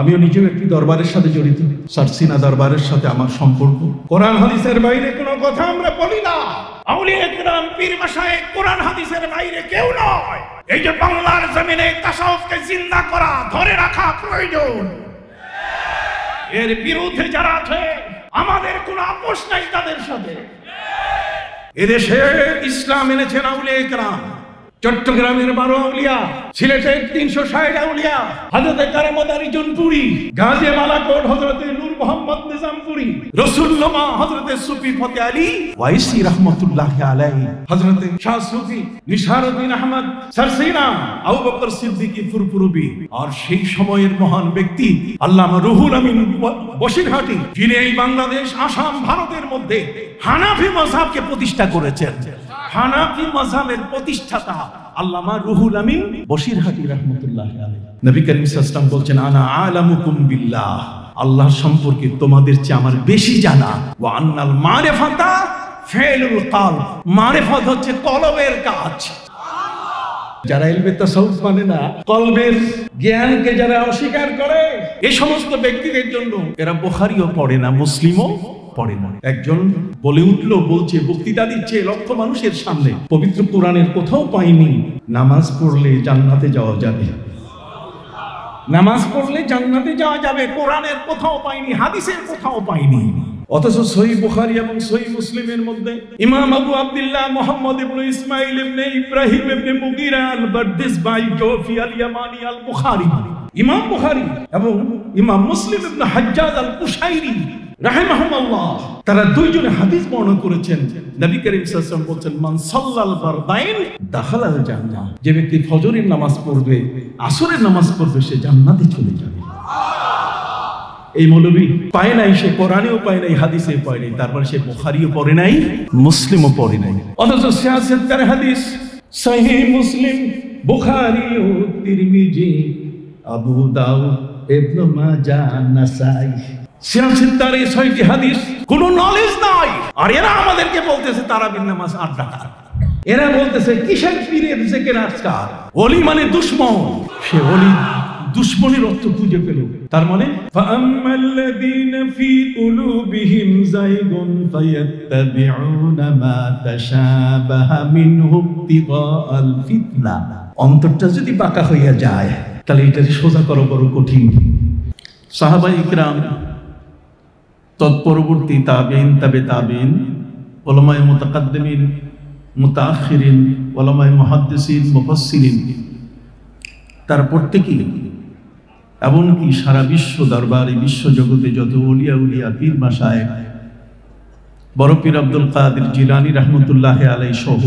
আমিও নিজেও একটি দরবারের সাথে জড়িত, সারসিনা দরবারের সাথে আমার সম্পর্ক। কোরআন হাদিসের বাইরে কোনো কথা আমরা বলি না। আউলিয়া কেরাম, পীর মাশায়েখ কোরআন হাদিসের বাইরে কেউ নয়। এই যে বাংলার জমিনে তাসাউফকে জিন্দা করা, ধরে রাখা প্রয়োজন। এর বিরুদ্ধে যারা আছে আমাদের কোনো আপোষ নাই তাদের সাথে। এদেশে ইসলাম এনেছেন আউলিয়া কেরাম। চট্টগ্রামের 12 আউলিয়া, সিলেটের 360 আউলিয়া, হযরতে কারামত আলী জনপুরি, গাজী মালাকোট হযরতে নূর মোহাম্মদ নিজামপুরি, রাসূলুল্লাহ হযরতে সুফি ফতে আলী ওয়াইসি রাহমাতুল্লাহি আলাইহি, হযরতে শাহ সুফি নিসারউদ্দিন আহমদ সারসিনা, আবু বকর সিদ্দিকী ফুরফুরবি, আর সেই সময়ের মহান ব্যক্তি আল্লামা রুহুল আমিন বসিরহাটি, যিনি এই বাংলাদেশ, আসাম, ভারতের মধ্যে হানাফি মাযহাবকে প্রতিষ্ঠা করেছেন। হানাফি মাযহাবের প্রতিষ্ঠাতা আল্লামা রুহুল আমিন বসিরহাটি রাহমাতুল্লাহি আলাইহি। নবী করিম সাল্লাল্লাহু আলাইহি ওয়াসাল্লাম বলছেন, আনা আলামুকুম বিল্লাহ, আল্লাহ সম্পর্কে তোমাদের চেয়ে আমার বেশি জানা। ওয়া আন্নাল মারিফাতা ফিলুল কলব, মারিফাত হচ্ছে কলবের কাজ। যারা ইলমে তাসাউফ মানে না, কলবের জ্ঞানকে যারা অস্বীকার করে, এই সমস্ত ব্যক্তিদের জন্য এরা বুখারীও পড়ে না, মুসলিমও পড়ে না। একজন বলে উঠল, বলছে, বক্তৃতা দিচ্ছে লক্ষ মানুষের সামনে, পবিত্র কোরআনের কোথাও পাইনি নামাজ পড়লে জান্নাতে যাওয়া যাবে। নামাজ পড়লে জান্নাতে যাওয়া যাবে, কোরআনের কোথাও পাইনি, হাদিসের কোথাও পাইনি। অথচ সহিহ বুখারী এবং সহিহ মুসলিমের মধ্যে ইমাম আবু আব্দুল্লাহ মুহাম্মদ ইবনে ইসমাঈল ইবনে ইব্রাহিম ইবনে মুগীরা আল-বারদিসবাই জওফি আল-ইয়ামানি আল-বুখারী, ইমাম বুখারী এবং ইমাম মুসলিম ইবনে হাজ্জাজ আল-কুশাইরি রাহিমাহুল্লাহ, তারা দুইজনে হাদিস বর্ণনা করেছেন। নবী করিম সাল্লাল্লাহু আলাইহি ওয়াসাল্লাম বলেছেন, মান সাল্লাল ফারদাইন দাখালাল জান্নাহ, যে ব্যক্তি ফজরের নামাজ পড়বে, আসরের নামাজ পড়বে, সে জান্নাতে চলে যাবে। এই মৌলবী পায় নাই, সে কোরআনেও পায় নাই, হাদিসেও পায় নাই, তারপর সে বুখারীও পড়ে নাই, মুসলিমও পড়ে নাই। অথচ সিয়াসতের হাদিস সহিহ মুসলিম, বুখারী ও তিরমিজি, আবু দাউদ, ইবনে মাজাহ, নাসাই, সিয়াসতের এই 6টি হাদিস কোনো নলেজ নাই। আর এরা আমাদেরকে বলতেছে তারাবির নামাজ 8 রাকাত। এরা বলতেছে কিসের পীরের জিকির আজকার, ওলি মানে দুশমন। সে ওলি দুশমনের অর্থ খুঁজে পেল। তার মানে ফাআম্মাল্লাযীনা ফী কুলুবিহিম যায়গুন ফায়াত্তাবিউনা মা তাশাবাহা মিনহু ইবতিগাআল ফিতনা। অন্তরটা যদি বাঁকা হইয়া যায় তাহলে এটা সোজা করা বড় কঠিন। সাহাবায়ে ইকরাম, তৎপরবর্তী তাবেঈন, তাবে তাবেঈন, উলামায়ে মুতাকাদ্দিমিন, মুতাআখিরিন, উলামায়ে মুহাদ্দিসিন, মুফাসসিরিন, তার প্রত্যেকেই, এমনকি সারা বিশ্ব দরবারে, বিশ্ব জগতে যত ওলিয়া উলিয়া, পীর মাশায়েখ, বড় পীর আব্দুল কাদের জিলানী রাহমাতুল্লাহি আলাইহি সহ,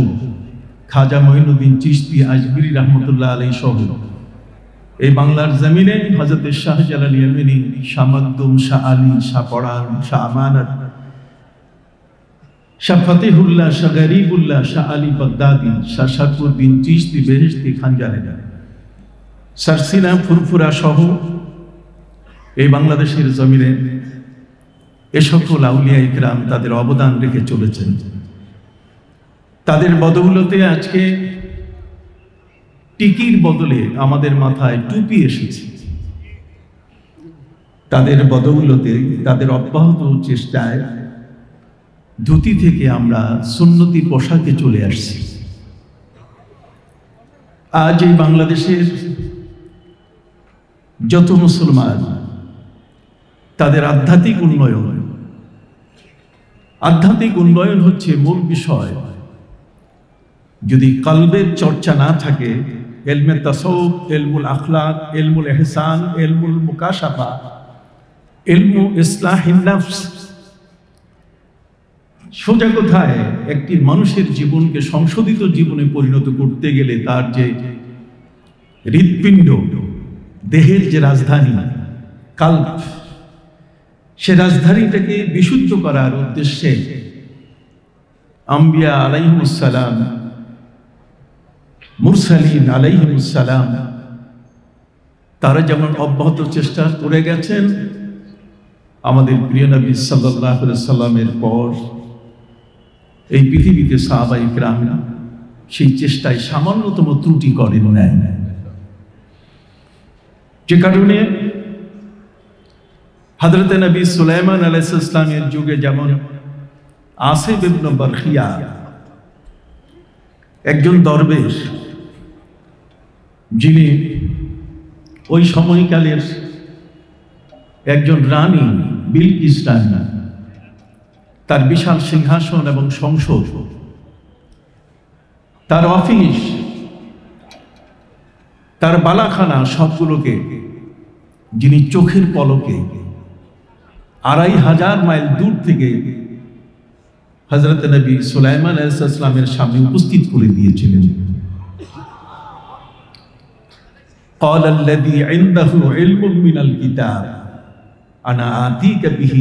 খাজা মঈনুদ্দিন চিশতি আজমিরি রাহমাতুল্লাহি আলাইহি সহ, এই বাংলার জমিনে হযরত শাহজালাল ইয়ামানি, শাহ মাকদুম, শাহ আলী, শাহ পরাণ, শাহ আমানত, শাহ ফতিহুল্লাহ, শাহ গরিবুল্লাহ, শাহ আলী বাগদাদি, শাহ শারফুদ্দিন চিশতি বেহেশতি খানজাহানি, সারসিনা, ফুরফুরা সহ এই বাংলাদেশের জমিনে এ সকল আউলিয়া ইকরাম তাদের অবদান রেখে চলেছেন। তাদের বদৌলতে আজকে টিকির বদলে আমাদের মাথায় টুপি এসেছে। তাদের বদৌলতে, তাদের অব্যাহত চেষ্টায় ধুতি থেকে আমরা সুন্নতি পোশাকে চলে আসছি। আজ এই বাংলাদেশের যত মুসলমান, তাদের আধ্যাত্মিক উন্নয়ন হচ্ছে মূল বিষয়। যদি কলবের চর্চা না থাকে, ইলমে তাসাউফ, ইলমুল আখলাক, ইলমুল ইহসান, ইলমুল মুকাশাফা, ইলমু ইসলাহিন নফস, সোজা কথায় একটি মানুষের জীবনকে সংশোধিত জীবনে পরিণত করতে গেলে তার যে হৃৎপিণ্ড, দেহের যে রাজধানী কাল্ব, সে রাজধানীটাকে বিশুদ্ধ করার উদ্দেশ্যে আম্বিয়া আলাইহিমুস সালাম, মুরসালিন আলাইহিমুস সালাম, তারা যেমন অব্যাহত চেষ্টা করে গেছেন, আমাদের প্রিয় নবী সাল্লাল্লাহু আলাইহি সাল্লামের পর এই পৃথিবীতে সাহাবায়ে কিরামরা সেই চেষ্টায় সামান্যতম ত্রুটি করেন নাই, যে কারণে হযরত নবী সুলাইমান আলাইহিস সালামের যুগে যেমন আসিফ ইবনে বারখিয়া একজন দরবেশ, যিনি ওই সময়কালের একজন রানী বিলকিস রানী, তার বিশাল সিংহাসন এবং সংসদ, তার অফিস, তার বালাখানা সবগুলোকে যিনি চোখের পলকে 2500 মাইল দূর থেকে হযরত নবী সুলাইমান আলাইহিস সালামের সামনে উপস্থিত করে দিয়েছিলেন। قال الذي عنده علم من الكتاب انا آتيك به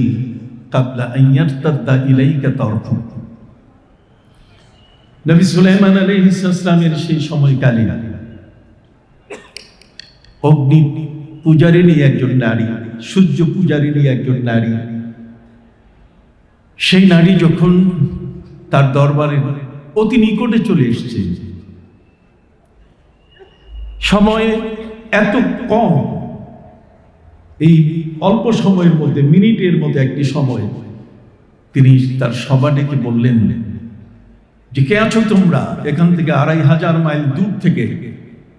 قبل ان يرتد اليك طرفك। নবী সুলাইমান আলাইহিস সালামের সেই সময়কালে অগ্নি পূজারিণী একজন নারী, সূর্য পূজারিণী একজন নারী, সেই নারী যখন তার দরবারে অতি নিকটে চলে এসেছে, সময় এত কম, এই অল্প সময়ের মধ্যে, মিনিটের মধ্যে একটি সময়, তিনি তার সভা ডেকে বললেন যে কে আছো তোমরা? এখান থেকে 2500 মাইল দূর থেকে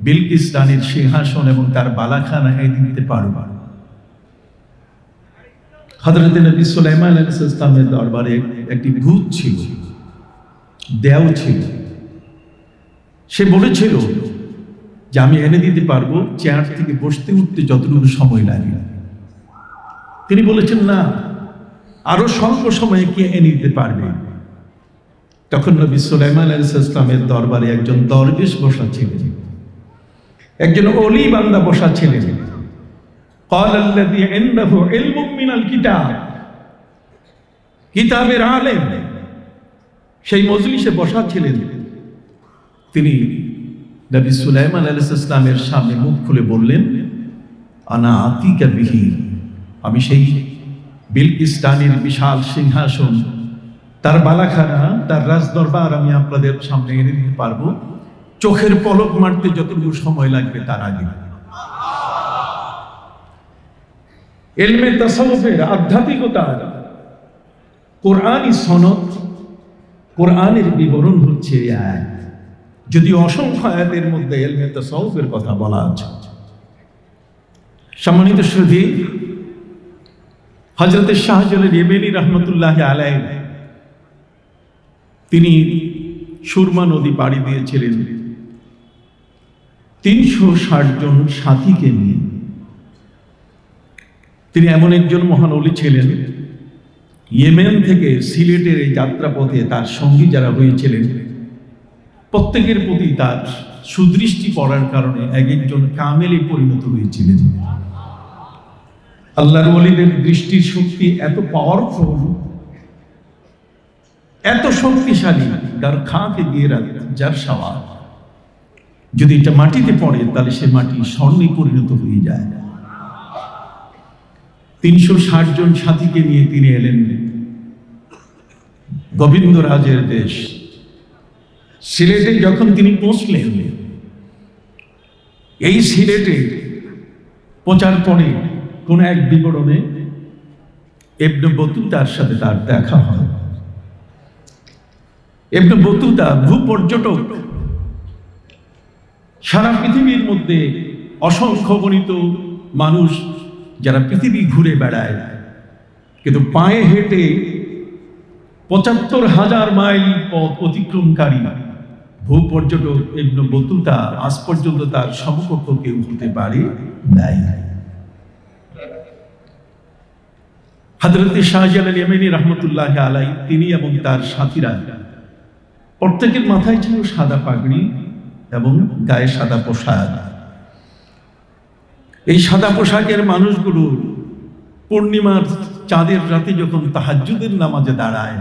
বিলকিস রানীর সিংহাসন এবং তার বালাখানা এনে দিতে পারো। হযরত নবী সুলাইমান আলাইহিস সালামের দরবারে একটি ভূত ছিল, দেও ছিল। সে বলেছিল যে আমি এনে দিতে পারবো, চেয়ার থেকে বসতে উঠতে যতটুকু সময় লাগে। তিনি বলেছেন না, আরো স্বল্প সময়ে কে এনে দিতে পারবে? তখন নবী সুলাইমান আলাইহিস সালামের দরবারে একজন দরবেশ বসা ছিলেন, একজন ওলি বান্দা বসা ছিলেন। قال الذي عنده علم من الكتاب, কিতাবের আলেম সেই মজলিসে বসা ছিলেন। তিনি নবী সুলাইমান আলাইহিস সালামের সামনে মুখ খুলে বললেন, আনা আতিকা বিহি, আমি সেই বিলকিস রানীর বিশাল সিংহাসন, তার বালাখানা, তার রাজদরবার আমি আপনাদের সামনে এনে দিতে পারবো, চোখের পলক মারতে যতটুকু সময় লাগবে তার আগে। ইলমে তাসাউফের, আধ্যাত্মিকতার কোরআনী সনদ, কোরআনের বিবরণ হচ্ছে এক, যদি অসংখ্য আয়াতের মধ্যে ইলমে তাসাউফের কথা বলা আছে। সম্মানিত সুধী, হযরত শাহজালাল ইয়েমেনি রহমতুল্লাহ আলাইহি তিনি সুরমা নদী পাড়ি দিয়েছিলেন 360 জন সাথীকে নিয়ে। তিনি এমন একজন মহান ওলি ছিলেন, ইয়েমেন থেকে সিলেটের এই যাত্রাপথে তার সঙ্গী যারা হয়েছিলেন প্রত্যেকের প্রতি তার সুদৃষ্টি পড়ার কারণে এক একজন কামেলে পরিণত হয়েছিলেন। আল্লাহর ওলিদের দৃষ্টির শক্তি এত পাওয়ারফুল, এত শক্তিশালী, যার খাকে গিয়ে যার সাওয়া, যদি এটা মাটিতে পড়ে তাহলে সে মাটি স্বর্ণে পরিণত হয়ে যায়। 360 জন সাথীকে নিয়ে তিনি এলেন গোবিন্দরাজের দেশ সিলেটে। যখন তিনি পৌঁছলেন, এই সিলেটে পৌঁছার পরে কোন এক বিবরণে ইবনে বতুতার সাথে তার দেখা হয়। ইবনে বতুতা ভূপর্যটক, সারা পৃথিবীর মধ্যে অসংখ্য গণিত মানুষ যারা পৃথিবী ঘুরে বেড়ায়, কিন্তু পায়ে হেঁটে ৭৫,০০০ মাইল পথ অতিক্রমকারী ভূপর্যটক ইবনে বতুতা আজ পর্যন্ত তার সমকক্ষ কেউ হতে পারে নাই। হযরত শাহজালাল ইয়েমেনি রহমতুল্লাহ আলাইহি তিনি এবং তার সাথীরা প্রত্যেকের মাথায় ছিল সাদা পাগড়ি এবং গায়ে সাদা পোশাক। এই সাদা পোশাকের মানুষগুলো পূর্ণিমার চাঁদের রাতে যখন তাহাজ্জুদের নামাজে দাঁড়ায়,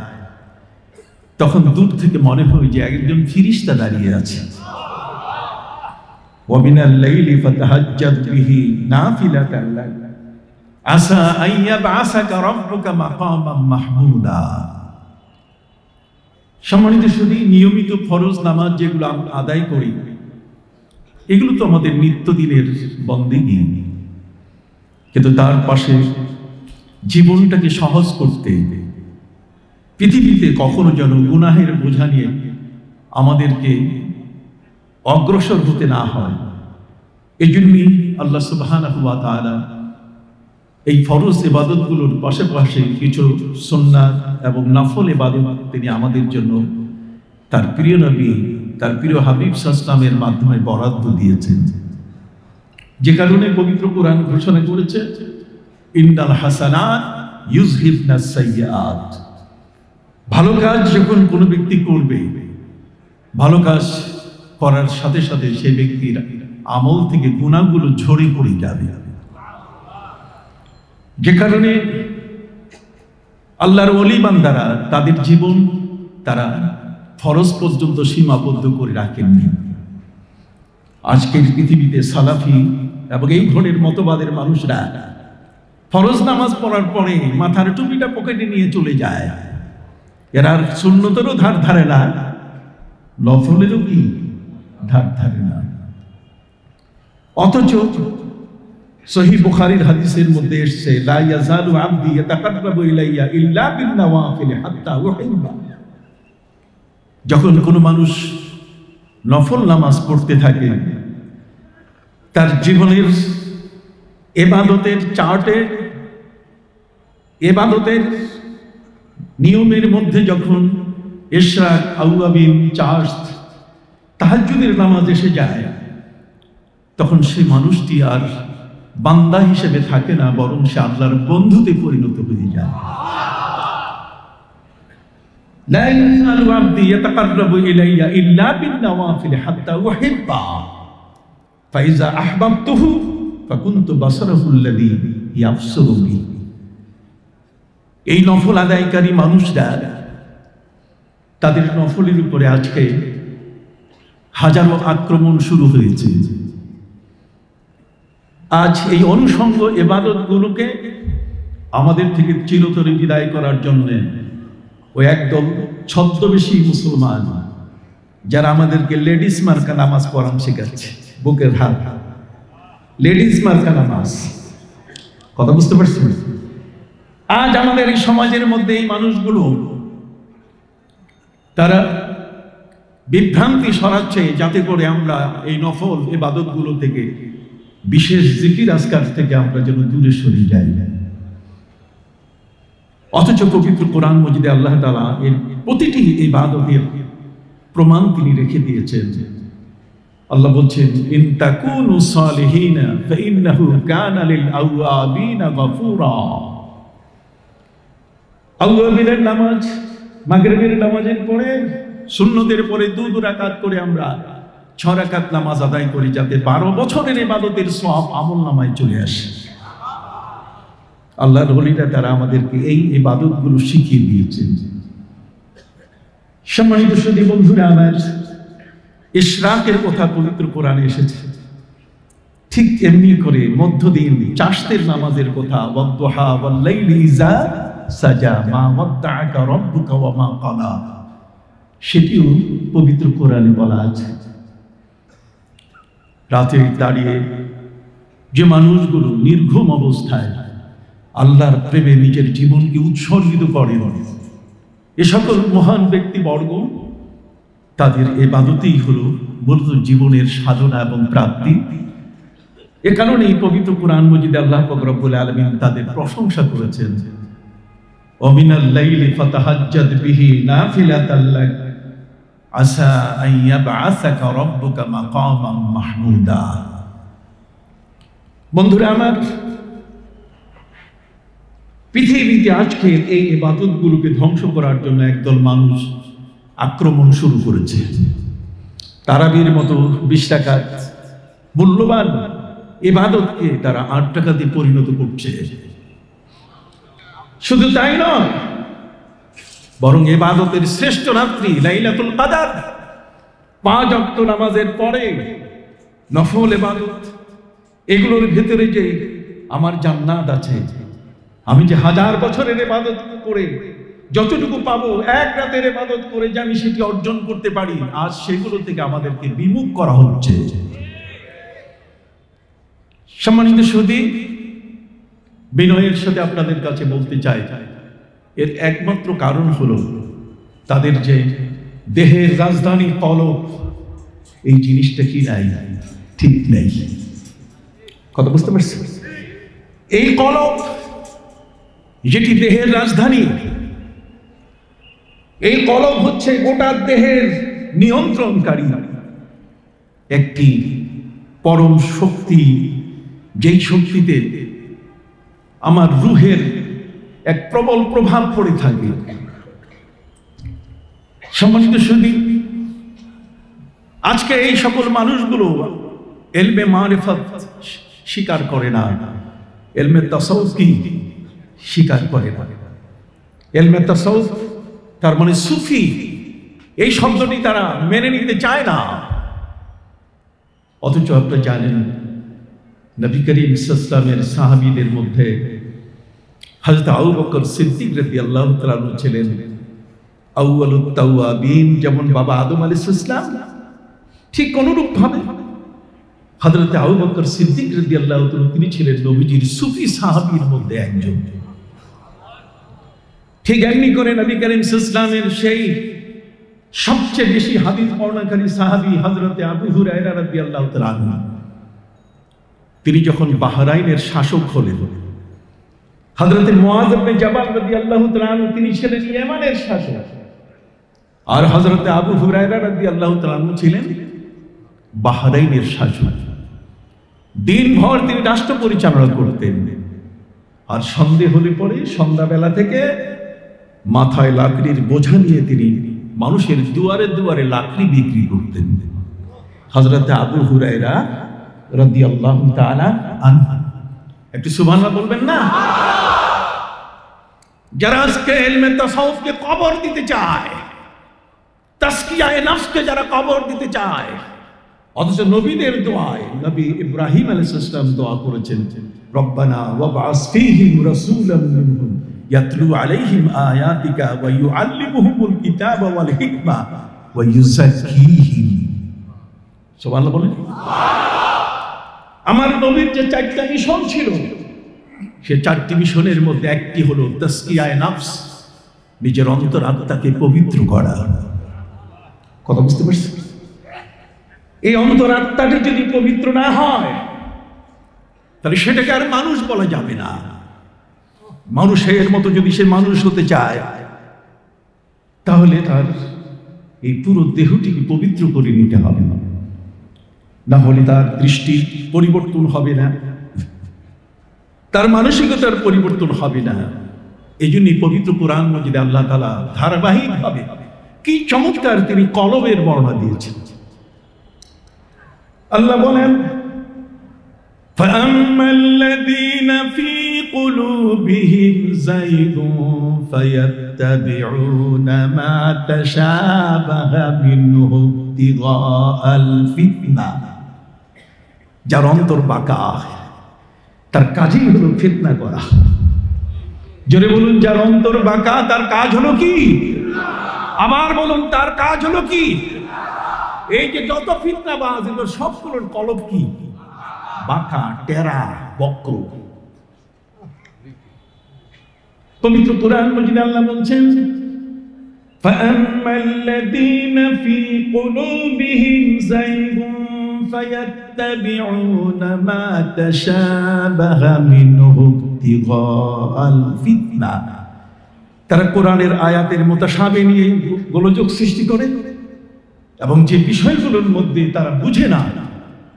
তখন দূর থেকে মনে হয় যে একজন ফেরেশতা দাঁড়িয়ে আছে। ওয়া মিনাল লাইলি ফাতাহাজ্জাদ বিহি নাফিলাতান লাক আসা আন ইয়াবআসাকা রাব্বুকা মাকামান মাহমুদা। সম্মানিত সুধী, নিয়মিত ফরজ নামাজ যেগুলো আমরা আদায় করি, এগুলো তো আমাদের নিত্যদিনের বন্দেগী, কিন্তু তার পাশে জীবনটাকে সহজ করতে, পৃথিবীতে কখনো যেন গুনাহের বোঝা নিয়ে আমাদেরকে অগ্রসর হতে না হয়, এই জন্যই আল্লাহ সুবহানাহু ওয়া তাআলা এই ফরজ ইবাদতগুলোর পাশাপাশি কিছু সুন্নাত এবং নফল ইবাদত তিনি আমাদের জন্য তার প্রিয় নবী, তার প্রিয় হাবিব সাল্লাল্লাহু আলাইহি ওয়াসাল্লামের মাধ্যমে বরাদ্দ দিয়েছেন, যে কারণে পবিত্র কোরআন ঘোষণা করেছে ইন্নাল হাসানাত ইউযহিবনাস সাইয়্যাত। ভালো কাজ যখন কোনো ব্যক্তি করবে, ভালো কাজ করার সাথে সাথে সেই ব্যক্তির আমল থেকে গুনাহগুলো ঝরে পড়ে যাবে, যে কারণে আল্লাহর ওলি বান্দারা তাদের জীবন তারা ফরজ পর্যন্ত সীমাবদ্ধ করে রাখেননি। আজকের পৃথিবীতে সালাফি এবং এই ধরনের মতবাদের মানুষরা ফরজ নামাজ পড়ার পরে মাথার টুপিটা পকেটে নিয়ে চলে যায়, এরা সুন্নতেরও ধার ধারে না, নফলেরও কি ধার ধারে না। অথচ সহিহ বুখারীর হাদিসের মধ্যে এসেছে লা ইয়াজালু আবদি ইয়াতাকাররাবু ইলাইয়া ইল্লা বিন নওয়াফিল হাত্তা উহিব্বা। যখন কোনো মানুষ নফল নামাজ পড়তে থাকে, তার জীবনের ইবাদতের চার্টে, ইবাদতের নিয়মের মধ্যে যখন ইশরাক, আওয়াবিন, চার্জ, তাহাজ্জুদের নামাজ এসে যায়, তখন সেই মানুষটি আর বান্দা হিসেবে থাকে না, বরং সে আল্লাহর বন্ধুতে পরিণত হয়ে যায়। লা ইয়াজালু আবদি ইয়াতাকাররাবু ইলাইয়া ইল্লা বিন নওয়াফিল হাত্তা উহিব্বা ফাইজা আহবাবতুহু ফাকুনতু বাসারাহুল্লাযী ইয়াবসুরু বিহি। এই নফল আদায়কারী মানুষরা তাদের নফলের উপরে আজকে হাজারো আক্রমণ শুরু হয়েছে। আজ এই অনুষঙ্গ ইবাদতগুলোকে আমাদের থেকে চিরতরে বিদায় করার জন্য ওই একদম ছদ্মবেশী মুসলমান যারা আমাদেরকে লেডিস মার্কা নামাজ পড়ান শেখাচ্ছে, বুকের হাত লেডিস মার্কা নামাজ, কথা বুঝতে পারছেন? আজ আমাদের এই সমাজের মধ্যে এই মানুষগুলো তারা বিভ্রান্তি ছড়াচ্ছে যাতে করে আমরা এই নফল ইবাদতগুলো থেকে, বিশেষ জিকির আজকার থেকে আমরা যেন দূরে সরে যাই। অথচ পবিত্র কোরআন মজিদে আল্লাহ তাআলা এর প্রতিটি ইবাদতের প্রমাণ তিনি রেখে দিয়েছেন। আল্লাহ বলছেন ইন তাকুনু সালিহিনা ফাইন্নাহু কানা লিল আওয়াবিনা গফুরা। আওয়াবিনের নামাজ, মাগরিবের নামাজের পরে, সুন্নতের পরে 2 রাকাত করে আমরা 6 রাকাত নামাজ আদায় করি, যাতে 12 বছরের ইবাদতের সওয়াব আমলনামায় চলে আসে। আল্লাহর ওলিরা তারা আমাদেরকে এই ইবাদতগুলো শিখিয়ে দিয়েছেন। সম্মানিত সুধী বন্ধুরা আমার, ইশরাকের কথা পবিত্র কোরআনে এসেছে, ঠিক এমনি করে মধ্যদিন চাশতের নামাজের কথা, ওয়াদ-দুহা ওয়াল-লাইলি ইযা সাজা মা ওয়াদ্দাআকা রাব্বুকা ওয়া মা ক্বালা, সেটিও পবিত্র কোরআনে বলা আছে। রাতে দাঁড়িয়ে যে মানুষগুলো নির্ঘুম অবস্থায় আল্লাহর প্রেমে নিজের জীবনকে উৎসর্গিত করে, এ সকল মহান ব্যক্তিবর্গ তাদের ইবাদতই হলো মূলত জীবনের সাধনা এবং প্রাপ্তি। এ কারণে এই পবিত্র কোরআন মজিদে আল্লাহ পাক রব্বুল আলামিন তাদের প্রশংসা করেছেন, ওয়া মিনাল লাইলি ফাতাহাজ্জাদ বিহি নাফিলাতাল লাক আসা আন ইয়াবআসাকা রাব্বুকা মাকামান মাহমুদা। বন্ধুরা আমার, পৃথিবীতে আজকে এই ইবাদতগুলোকে ধ্বংস করার জন্য একদল মানুষ আক্রমণ শুরু করেছে। তারাবির মতো 20 টাকা মূল্যবান ইবাদতকে তারা 8 টাকাতে পরিণত করছে। শুধু তাই নয়, বরং ইবাদতের শ্রেষ্ঠ রাত্রি লাইলাতুল কদর, 5 ওয়াক্ত নামাজের পরে নফল ইবাদত, এগুলোর ভিতরে যে আমার জান্নাত আছে, আমি যে 1000 বছরের ইবাদত করে যতটুকু পাবো, 1 রাতের ইবাদত করে যে আমি সেটি অর্জন করতে পারি, আজ সেগুলো থেকে আমাদেরকে বিমুখ করা হচ্ছে। সম্মানিত সুধী, বিনয়ের সাথে আপনাদের কাছে বলতে চাই, এর একমাত্র কারণ হলো তাদের যে দেহের রাজধানী কলব, এই জিনিসটা কি নাই, ঠিক নেই। কথা বুঝতে পারছেন? এই কলব যেটি দেহের রাজধানী, এই কলব হচ্ছে গোটা দেহের নিয়ন্ত্রণকারী একটি পরম শক্তি, যেই শক্তিতে আমার রুহের এক প্রবল প্রভাব পড়ে থাকে। সম্মানিত সুধী, আজকে এই সকল মানুষগুলো ইলমে মারিফাত স্বীকার করে না, ইলমে তাসাউফ কি স্বীকার করে না। ইলমে তাসাউফ তার মানে সুফি, এই শব্দটি তারা মেনে নিতে চায় না। অথচ আপনারা জানেন নবী করিম সাল্লাল্লাহু আলাইহি ওয়াসাল্লামের সাহাবীদের মধ্যে হযরত আবু বকর সিদ্দিক রাদিয়াল্লাহু তাআলা আনহু ছিলেন আউয়ালুত তাওয়াবিন। যেমন বাবা আদম আলাইহিস সালাম, ঠিক অনুরূপ ভাবে হযরত আবু বকর সিদ্দিক রাদিয়াল্লাহু তাআলা তিনি ছিলেন নবীজির সুফি সাহাবীর মধ্যে একজন। ঠিক এমনি করে নবী করিম সাল্লাল্লাহু আলাইহি ওয়াসাল্লামের সেই সবচেয়ে বেশি হাদিস বর্ণনাকারী সাহাবী হযরত আবু হুরায়রা রাদিয়াল্লাহু তাআলা আনহু, তিনি যখন বাহরাইনের শাসক হলেন, হযরত মুআয ইবনে জাবাল রাদিয়াল্লাহু তাআলা আনহু তিনি ছিলেন ইয়েমানের শাসক, আর হযরত আবু হুরায়রা রাদিয়াল্লাহু তাআলা আনহু ছিলেন বাহরাইনের শাসক। দিনভর তিনি রাষ্ট্র পরিচালনা করতেন, আর সন্ধ্যা হলে পরে সন্ধ্যাবেলা থেকে মাথায় লাকড়ির বোঝা নিয়ে তিনি মানুষের দুয়ারে দুয়ারে লাকড়ি বিক্রি করতেন। হযরত আবু হুরায়রা রাদিয়াল্লাহু তাআলা আনহু, একটু সুবহানাল্লাহ বলবেন না? যারা আজকে ইলমে তাসাউফকে কবর দিতে চায়, তাসকিয়ায়ে নফসকে যারা কবর দিতে চায়, অথচ নবীদের দোয়ায় নবী ইব্রাহিম আলাইহিস সালাম দোয়া করেছেন, রব্বানা ওয়াবআস ফীহিম রাসূলাম মিনহুম ইয়াতলু আলাইহিম আয়াতিকা ওয়া ইউআল্লিমুহুমুল কিতাবা ওয়াল হিকমা ওয়া ইউযাক্কিহিম। সুবহানাল্লাহ বলেন। আমার নবীর যে চারটি মিশন ছিল, সে চারটি মিশনের মধ্যে একটি হলো তাসকিয়ায়ে নফস, নিজের অন্তরাত্মাকে পবিত্র করা। কথা বুঝতে পারছেন? এই অন্তরাত্মাটি যদি পবিত্র না হয়, তাহলে সেটাকে আর মানুষ বলা যাবে না। মানুষের মতো যদি সে মানুষ হতে চায়, তাহলে তার এই পুরো দেহটিকে পবিত্র করে নিতে হবে, না হলে তার দৃষ্টি পরিবর্তন হবে না, তার মানসিকতার পরিবর্তন হবে না। এই জন্যই পবিত্র কোরআন মাজিদে আল্লাহ তাআলা ধারাবাহিকভাবে কি চমৎকার তিনি কলবের বর্ণনা দিয়েছেন। আল্লাহ বলেন, فَأَمَّا الَّذِينَ فِي قُلُوبِهِمْ زَيْغٌ فَيَتَّبِعُونَ مَا تَشَابَهَ مِنْهُ ابْتِغَاءَ الْفِتْنَةِ। যার অন্তর বাঁকা, তার কাজই হলো ফিতনা করা। জোরে বলুন, যার অন্তর বাঁকা তার কাজ হলো কি? আবার বলুন, তার কাজ হলো কি? এই যে যত ফিতনাবাজ, এগুলো সবগুলোর কলব কি? বাঁকা, টেরা, বক্র। পবিত্র কোরআন মাজিদে আল্লাহ বলছেন, فَأَمَّا الَّذِينَ فِي قُلُوبِهِمْ زَيْغٌ فَيَتَّبِعُونَ مَا تَشَابَهَ مِنْهُ ابْتِغَاءَ الْفِتْنَةِ। তারা কোরআনের আয়াতের মুতাশাবিহ নিয়ে গোলযোগ সৃষ্টি করে, এবং যে বিষয়গুলোর মধ্যে তারা বুঝে না,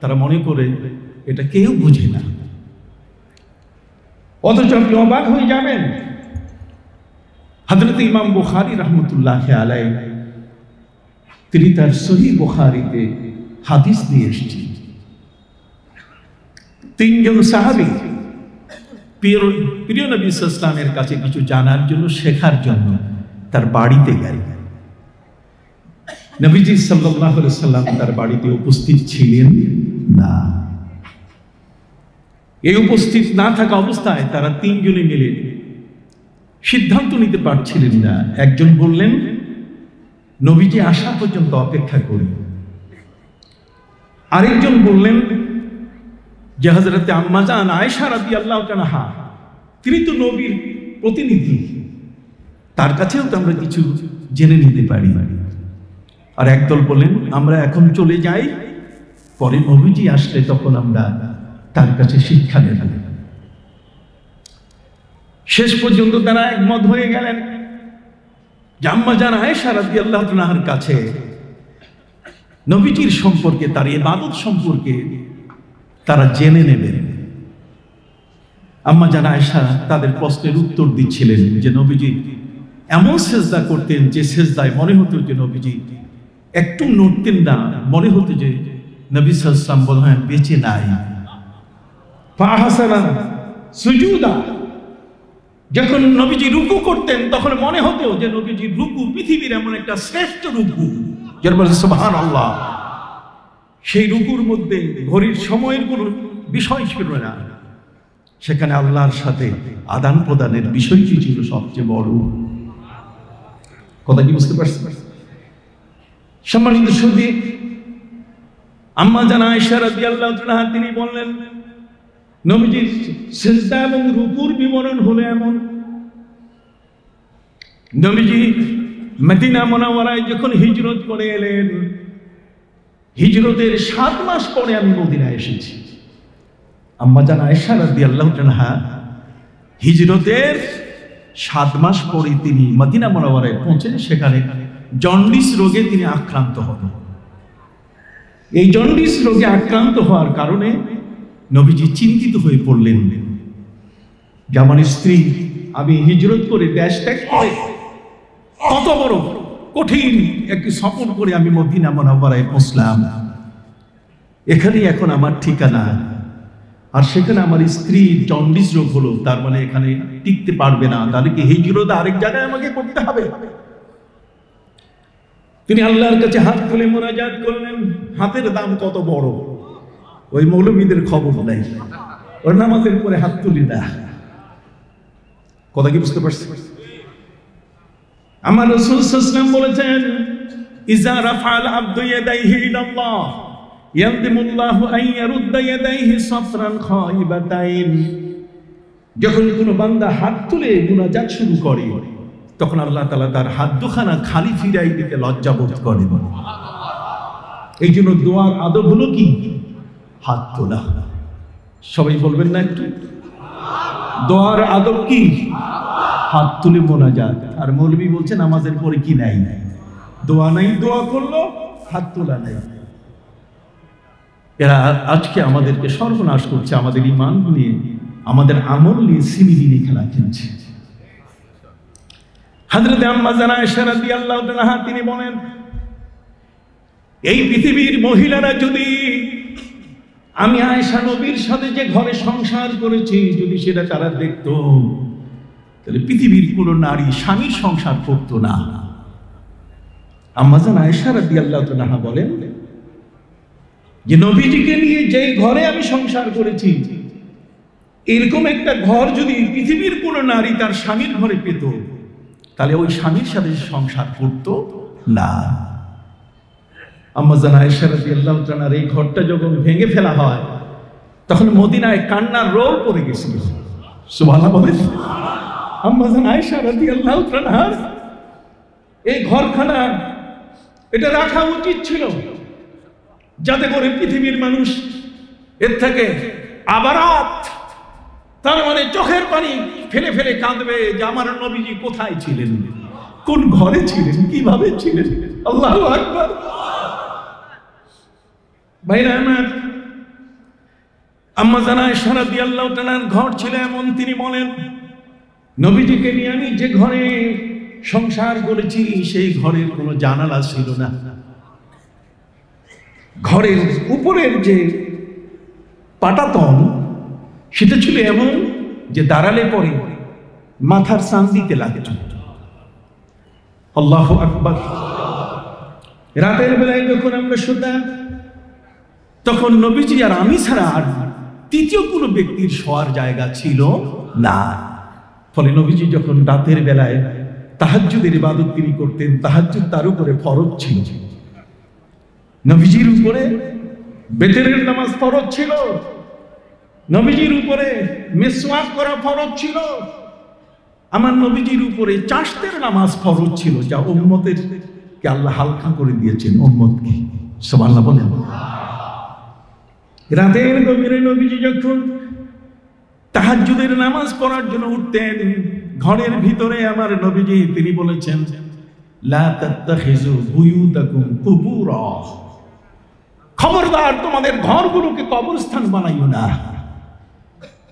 তারা মনে করে এটা কেউ বুঝে না। অথচ আপনি অবাক হয়ে যাবেন, হযরত ইমাম বুখারী রাহমাতুল্লাহি আলাইহি তিনি তার সহিহ বুখারীতে হাদিস নিয়ে এসেছেন। তিনজন সাহাবী প্রিয় নবী সাল্লাল্লাহু আলাইহি ওয়াসাল্লামের কাছে কিছু জানার জন্য, শেখার জন্য তার বাড়িতে গেলেন। নবীজি সাল্লাল্লাহু আলাইহি ওয়াসাল্লাম তার বাড়িতে উপস্থিত ছিলেন না। এই উপস্থিত না থাকা অবস্থায় তারা তিনজনে মিলে সিদ্ধান্ত নিতে পারছিলেন না। একজন বললেন, নবীজি আসা পর্যন্ত অপেক্ষা করি। আরেকজন বললেন যে হযরতে আম্মা জান আয়েশা রাদিয়াল্লাহু আনহা তিনি তো নবীর প্রতিনিধি, তার কাছেও তো আমরা কিছু জেনে নিতে পারি। আর একদল বলেন আমরা এখন চলে যাই, পরে নবীজি আসলে তখন আমরা তার কাছে শিক্ষা নেব। শেষ পর্যন্ত তারা একমত হয়ে গেলেন যে আম্মা জান আয়েশা রাদিয়াল্লাহু আনহার কাছে নবীজির সম্পর্কে, তার ইবাদত সম্পর্কে তারা জেনে নেবেন। আম্মা জান আয়েশা তাদের প্রশ্নের উত্তর দিচ্ছিলেন যে নবীজি এমন সেজদা করতেন যে সেজদায় মনে হতো যে নবীজি একটু নড়তেন না, মনে হতো যে নবী সাল্লাল্লাহু আলাইহি ওয়াসাল্লাম বোধহয় বেঁচে নাই। ফাহাসানা সুজুদা, যখন নবীজি রুকু করতেন তখন মনে হতো যে নবীজির রুকু পৃথিবীর এমন একটা শ্রেষ্ঠ রুকু, যার বলে সুবহানাল্লাহ। সেই রুকুর মধ্যে ঘড়ির সময়ের কোনো বিষয় ছিল না, সেখানে আল্লাহর সাথে আদান প্রদানের বিষয়টি ছিল সবচেয়ে বড়। কথা কি বুঝতে পারছেন? সম্মানিত সুধী, আম্মা জান আয়েশা রাদিয়াল্লাহু আনহা তিনি বললেন নবীজির সিজদা এবং রুকুর বিবরণ হলো এমন, নবীজি মদিনা মুনাওয়ারায় যখন হিজরত করে এলেন, হিজরতের 7 মাস পরে আমি মদিনায় এসেছি। আম্মা জান আয়েশা রাদিয়াল্লাহু আনহা হিজরতের 7 মাস পরে তিনি মদিনা মুনাওয়ারায় পৌঁছেন। সেখানে জন্ডিস রোগে তিনি আক্রান্ত হন। এই জন্ডিস রোগে আক্রান্ত হওয়ার কারণে নবীজি চিন্তিত হয়ে পড়লেন যে আমার স্ত্রী, আমি হিজরত করে দেশ ত্যাগ করে কত বড় কঠিন একটি সফর করে আমি মদিনা মুনাওয়ারায় পৌঁছলাম, এখানে এখন আমার ঠিকানা, আর সেখানে আমার স্ত্রী জন্ডিস রোগ হলো, তার মানে এখানে টিকতে পারবে না, তাহলে কি হিজরত আরেক জায়গায় আমাকে করতে হবে? তিনি আল্লাহর কাছে হাত তুলে মোনাজাত করলেন। হাতের দাম কত বড়, ওই মৌলবীদের খবর নাই, ওর নামাজের পরে হাত তুলি না। কথা কি বুঝতে পারছি? আমার রাসূল সাল্লাল্লাহু আলাইহি ওয়াসাল্লাম বলেছেন ইজা রাফাল আবদু ইয়াদাইহি ইলাল্লাহ ইয়ানদিমুল্লাহু আন ইয়ারুদ্দা ইয়াদাইহি সাফরান খাইবাতাইন। যখন কোনো বান্দা হাত তুলে মুনাজাত শুরু করে তখন আল্লাহ তাআলা তার হাত দুখানা খালি ফিরাই দিতে লজ্জা বোধ করেন। এই জন্য দোয়ার আদব হলো কি? হাত তোলা। সবাই বলবেন না একটু? দোয়ার আদব কি? হাত তুলে মোনাজাত। আর মৌলবী বলছে নামাজের পরে কি নাই, দোয়া নাই, দোয়া করলো, হাত তোলা নাই। এরা আজকে আমাদেরকে সর্বনাশ করছে, আমাদের ঈমান নিয়ে, আমাদের আমল নিয়ে সিমিলি নিয়ে খেলা খেলছে। হযরত আম্মা জান আয়েশা রাদিয়াল্লাহু আনহা তিনি বলেন এই পৃথিবীর মহিলারা যদি আমি আয়েশা নবীর সাথে যে ঘরে সংসার করেছি যদি সেটা তারা দেখতো, তাহলে পৃথিবীর কোনো নারী স্বামীর সংসার করতো না। আম্মা জান আয়েশা রাদিয়াল্লাহু আনহা বলেন যে নবীজিকে নিয়ে যে ঘরে আমি সংসার করেছি, এরকম একটা ঘর যদি পৃথিবীর কোনো নারী তার স্বামীর ঘরে পেত, তাহলে ওই স্বামীর সাথে সংসার করতো না। আম্মা জান আয়েশা রাদিয়াল্লাহু আনহার এই ঘরটা যখন ভেঙে ফেলা হয় তখন মদিনায় কান্নার রোল পড়ে গেছিল। সুবহানাল্লাহ বলেন। আম্মা জান আয়েশা রাদিয়াল্লাহু আনহার এই ঘরখানা এটা রাখা উচিত ছিল, যাতে করে পৃথিবীর মানুষ এর থেকে আবারাত, তার মানে চোখের পানি ফেলে ফেলে কাঁদবে যে আমার নবীজি কোথায় ছিলেন, কোন ঘরে ছিলেন, কিভাবে ছিলেন। আল্লাহু আকবার। ভাইরা আমার, আম্মা জান আয়েশা রাদিয়াল্লাহু তাআলার ঘর ছিল এমন, তিনি বলেন নবীজিকে নিয়ে আমি যে ঘরে সংসার করেছি সেই ঘরের কোনো জানালা ছিল না। ঘরের উপরের যে পাটাতন সেটা ছিল এমন যে দাঁড়ালে পরে মাথার সান দিতে লাগত। আল্লাহু আকবার। রাতের বেলায় যখন আমরা শুতাম তখন নবীজি আর আমি ছাড়া আর তৃতীয় কোনো ব্যক্তির শোয়ার জায়গা ছিল না। ফলে নবীজি যখন রাতের বেলায় তাহাজ্জুদের ইবাদত তিনি করতেন, তাহাজ্জুদ তার উপরে ফরজ ছিল। নবীজির উপরে বেতেরের নামাজ ফরজ ছিল। নবীজির উপরে মিসওয়াক করা ফরজ ছিল, আমার নবীজির উপরে চাষতের নামাজ ফরজ ছিল, যা উম্মতের কে আল্লাহ হালকা করে দিয়েছেন উম্মতকে। সুবহানাল্লাহ বলেন। রাতের গভীরে নবীজি যখন তাহাজ্জুদের নামাজ পড়ার জন্য উঠতেন, ঘরের ভিতরে আমার নবীজি তিনি বলেছেন, লা তাত্তাখিযু বুয়ুতাকুম কুবুরা, খবরদার তোমাদের ঘরগুলোকে কবরস্থান বানাইও না।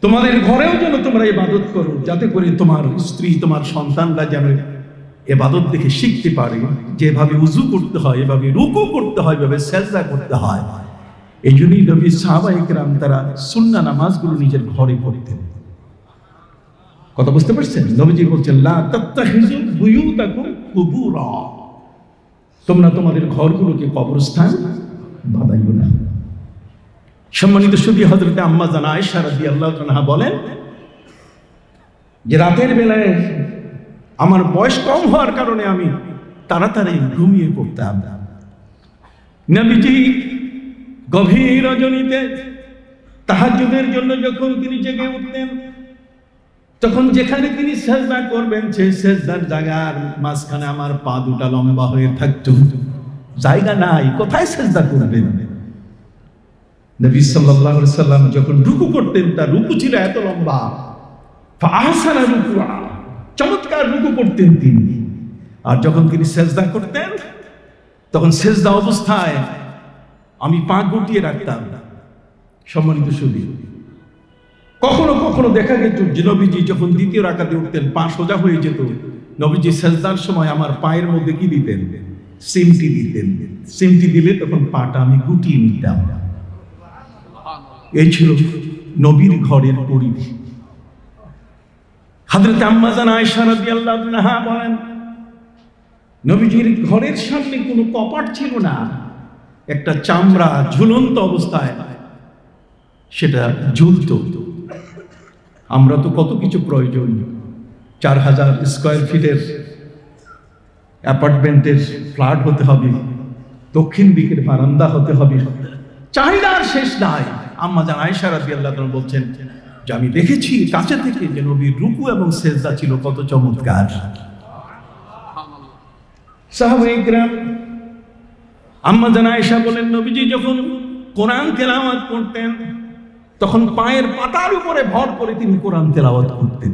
তোমাদের ঘরেও যেন তোমরা ইবাদত করো, যাতে করে তোমার স্ত্রী তোমার সন্তানরা যেন ইবাদত দেখে শিখতে পারে, যেভাবে উযু করতে হয়, এভাবে রুকু করতে হয়, এভাবে সিজদা করতে হয়। এই জন্যই নবী সাহাবায়ে কেরাম তারা সুন্নাহ নামাজগুলো নিজের ঘরে পড়তেন। কথা বুঝতে পারছেন? নবীজি বলছেন, লা তাত্তাখিযু বুয়ুতাকুম কুবুরা, তোমরা তোমাদের ঘরগুলোকে কবরস্থান বানাইও না। সম্মানিত সুধী, হযরত আম্মা জান আয়েশা রাদিয়াল্লাহু আনহা বলেন যে রাতের বেলায় আমার বয়স কম হওয়ার কারণে আমি তাড়াতাড়ি ঘুমিয়ে পড়তাম। নবীজি গভীর রজনীতে তাহাজ্জুদের জন্য যখন তিনি জেগে উঠতেন, তখন যেখানে তিনি সিজদা করবেন সেই সিজদার জায়গার মাঝখানে আমার পা দুটা লম্বা হয়ে থাকতো, জায়গা নাই, কোথায় সিজদা করবেন। নবী সাল্লাল্লাহু আলাইহি সাল্লাম যখন রুকু করতেন, তার রুকু ছিল এত লম্বা, ফাহসানা রুকুআ, চমৎকার রুকু করতেন তিনি। আর যখন তিনি সিজদা করতেন, তখন সিজদা অবস্থায় আমি পা গুটিয়ে রাখতাম। সম্মানিত সুধী, কখনো কখনো দেখা যেত যে নবীজি যখন দ্বিতীয় রাকাতে উঠতেন, পা সোজা হয়ে যেত। নবীজি সিজদার সময় আমার পায়ের মধ্যে কি দিতেন? সিমটি দিতেন। সিমটি দিলে তখন পাটা আমি গুটিয়ে নিতাম। এই ছিল নবীর ঘরের পরিধি। হযরত আম্মা জান আয়েশা রাদিয়াল্লাহু আনহা বলেন, নবীজির ঘরের সামনে কোনো কপাট ছিল না, একটা চামড়া ঝুলন্ত অবস্থায় সেটা ঝুলতো। আমরা তো কত কিছু প্রয়োজন, 4000 স্কয়ার ফিটের অ্যাপার্টমেন্টের ফ্ল্যাট হতে হবে, দক্ষিণ দিকের বারান্দা হতে হবে, চাহিদার শেষ নাই। আম্মা জান আয়েশা রাদিয়াল্লাহু আনহা বলছেন যে আমি দেখেছি কাছে থেকে যে নবীর রুকু এবং সিজদা ছিল কত চমৎকার। সাহাবায়ে কেরাম, আম্মা জান আয়েশা বলেন, নবীজি যখন কোরআন তেলাওয়াত করতেন, তখন পায়ের পাতার উপরে ভর করে তিনি কোরআন তেলাওয়াত করতেন,